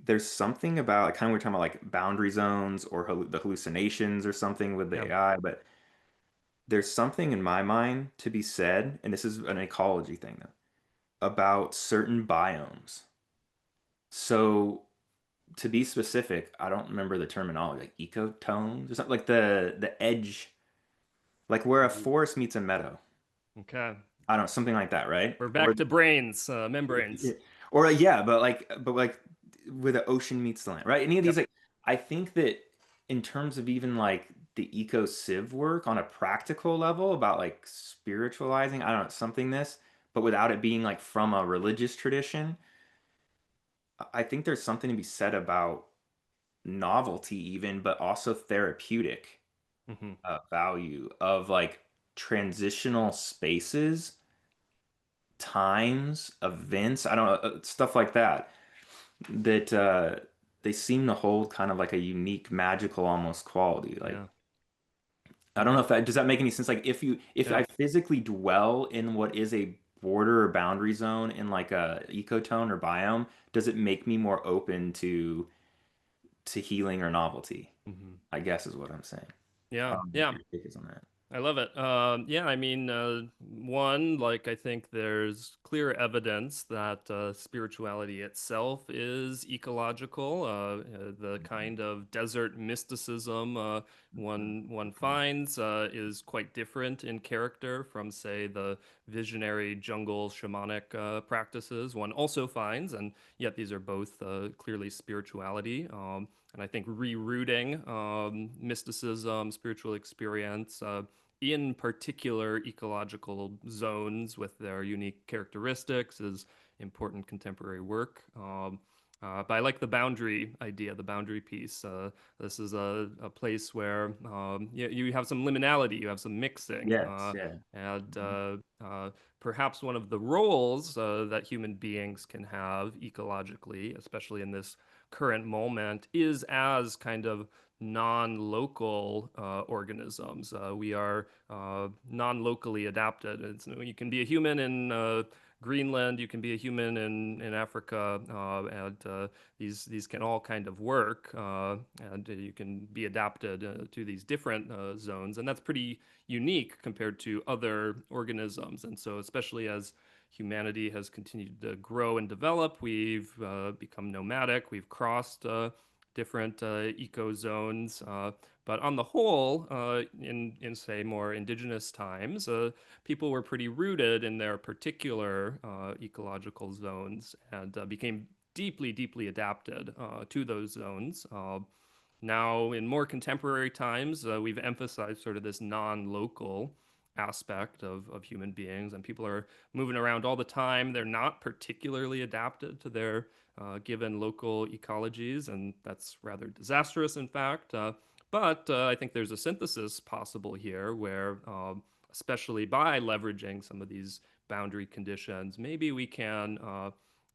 There's something about like, kind of we're talking about like boundary zones or the hallucinations or something with Yeah. the AI, but there's something in my mind to be said, and this is an ecology thing though, about certain biomes. So to be specific, I don't remember the terminology, like ecotones or something like the edge, like where a Mhm. forest meets a meadow. Okay. I don't know, something like that, right? We're back to brains, membranes. Or yeah, but like where the ocean meets the land, right? Any of these Yep. like I think that in terms of even like the eco civ work on a practical level about like spiritualizing, I don't know, something this, but without it being like from a religious tradition, I think there's something to be said about novelty even, but also therapeutic hmm value of like transitional spaces, times, events, I don't know, stuff like that that they seem to hold kind of like a unique magical almost quality. Like Yeah. I don't know if that does that make any sense? Like if Yeah. I physically dwell in what is a border or boundary zone in like a ecotone or biome, does it make me more open to healing or novelty? hmm I guess is what I'm saying. Yeah. What Yeah. your take is on that. I love it. Yeah, I mean, one, like, I think there's clear evidence that spirituality itself is ecological. The kind of desert mysticism one finds is quite different in character from, say, the visionary jungle shamanic practices one also finds, and yet these are both clearly spirituality. And I think rerouting mysticism, spiritual experience, in particular ecological zones with their unique characteristics is important contemporary work. But I like the boundary idea, the boundary piece. This is a place where you have some liminality, you have some mixing, Yes, yeah. and Mhm. perhaps one of the roles that human beings can have ecologically, especially in this current moment, is as kind of non-local organisms. We are non-locally adapted. You can be a human in Greenland, you can be a human in Africa, and these can all kind of work, and you can be adapted to these different zones, and that's pretty unique compared to other organisms. And so, especially as humanity has continued to grow and develop, we've become nomadic, we've crossed different eco zones. But on the whole, in say more indigenous times, people were pretty rooted in their particular ecological zones and became deeply adapted to those zones. Now, in more contemporary times, we've emphasized sort of this non-local aspect of human beings, and people are moving around all the time. They're not particularly adapted to their given local ecologies, and that's rather disastrous, in fact. But I think there's a synthesis possible here where, especially by leveraging some of these boundary conditions, maybe we can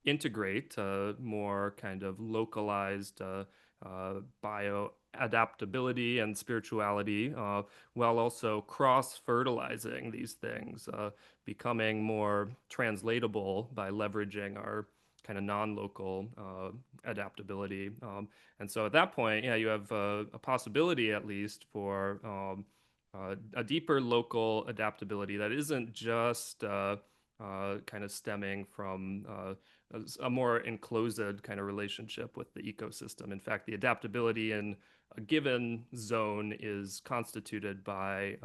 integrate more kind of localized bio adaptability and spirituality while also cross fertilizing these things, becoming more translatable by leveraging our kind of non-local adaptability. And so at that point, yeah, you have a possibility at least for a deeper local adaptability that isn't just kind of stemming from a more enclosed kind of relationship with the ecosystem. In fact, the adaptability in a given zone is constituted by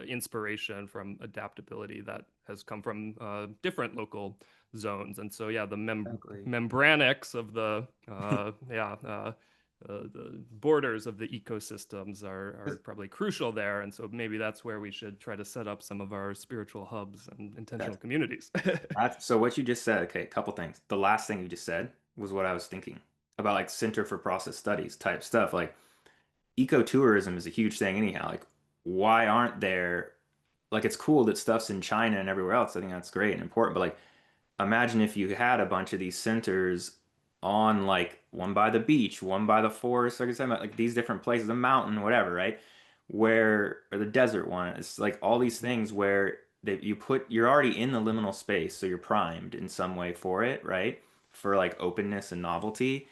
inspiration from adaptability that has come from different local zones. And so, yeah, the Exactly. membranics of the borders of the ecosystems are probably crucial there. And so maybe that's where we should try to set up some of our spiritual hubs and intentional That's communities. so what you just said, okay, a couple things. The last thing you just said was what I was thinking about, like Center for Process Studies type stuff. Like ecotourism is a huge thing anyhow. Like why aren't there, like it's cool that stuff's in China and everywhere else. I think that's great and important, but like imagine if you had a bunch of these centers on like one by the beach, one by the forest, like I said, like these different places, a mountain, whatever, right? Where, or the desert one, it's like all these things where that you put, you're already in the liminal space, so you're primed in some way for it, right? For like openness and novelty.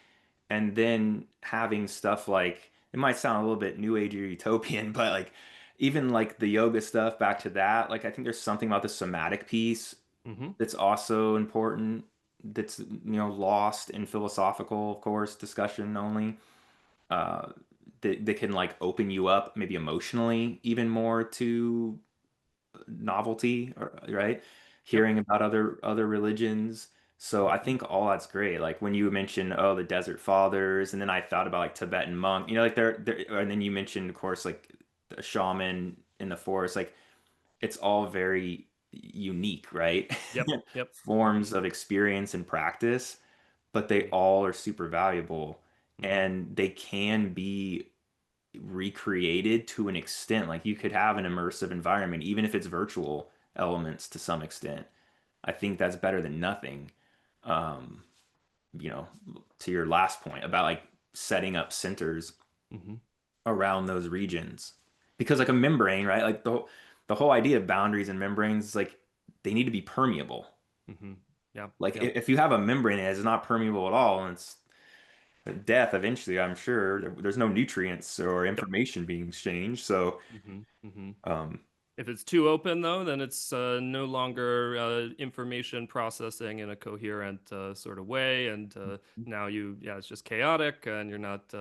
And then having stuff like, it might sound a little bit new age or utopian, but like even like the yoga stuff, back to that, like I think there's something about the somatic piece Hmm. that's also important, that's lost in philosophical, of course, discussion only, uh that can like open you up maybe emotionally even more to novelty, right? Yep. Hearing about other religions. So I Hmm. think all that's great. Like when you mentioned, oh, the Desert Fathers, and then I thought about like Tibetan monk, like and then you mentioned, of course, like the shaman in the forest. Like it's all very unique, right? Yep. Yep. Hmm. Forms of experience and practice, but they all are super valuable Hmm. and they can be recreated to an extent. Like you could have an immersive environment, even if it's virtual elements to some extent. I think that's better than nothing. Um, you know, to your last point about like setting up centers Hmm. around those regions. Because like a membrane, right? Like the whole idea of boundaries and membranes is like they need to be permeable. Hmm. Yeah. Like Yep. if you have a membrane and it's not permeable at all, and it's death eventually, I'm sure there's no nutrients or Yep. information being exchanged. So, Hmm. Hmm. um, If it's too open, though, then it's no longer information processing in a coherent sort of way, and now yeah, it's just chaotic, and you're not,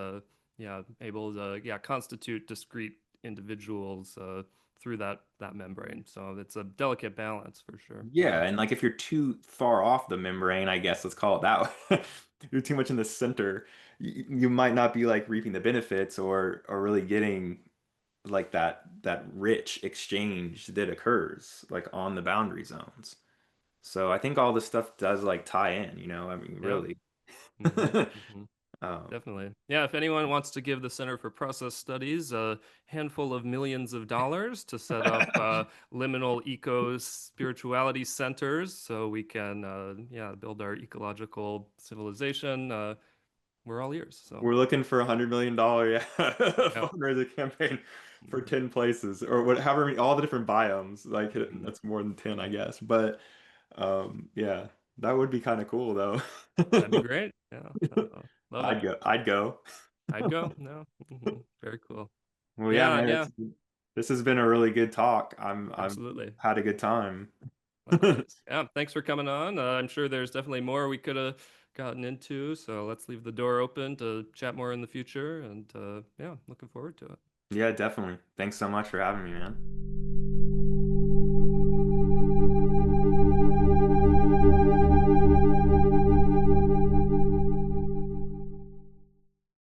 yeah, able to, yeah, constitute discrete individuals through that membrane. So it's a delicate balance for sure. yeah, and like if you're too far off the membrane, I guess let's call it that way. You're too much in the center. You might not be like reaping the benefits or really getting like that rich exchange that occurs like on the boundary zones. So I think all this stuff does like tie in, I mean, Yeah. really. Hmm. Hmm. Um, Definitely. Yeah, if anyone wants to give the Center for Process Studies a handful of millions of dollars to set up liminal eco spirituality centers so we can, yeah, build our ecological civilization, we're all ears. So, we're looking for $100 million, yeah, yeah. fundraiser campaign for Mhm. 10 places or whatever, many, all the different biomes. Like Mhm. that's more than 10, I guess. But yeah, that would be kind of cool though. That'd be great. Yeah. Love it. I'd go. I'd go. No. Very cool. Well, yeah, Yeah. man, Yeah. this has been a really good talk. I'm Absolutely. had a good time. Likewise. Yeah, thanks for coming on. I'm sure there's definitely more we could have gotten into, so let's leave the door open to chat more in the future. And yeah, looking forward to it. Yeah, definitely. Thanks so much for having me, man.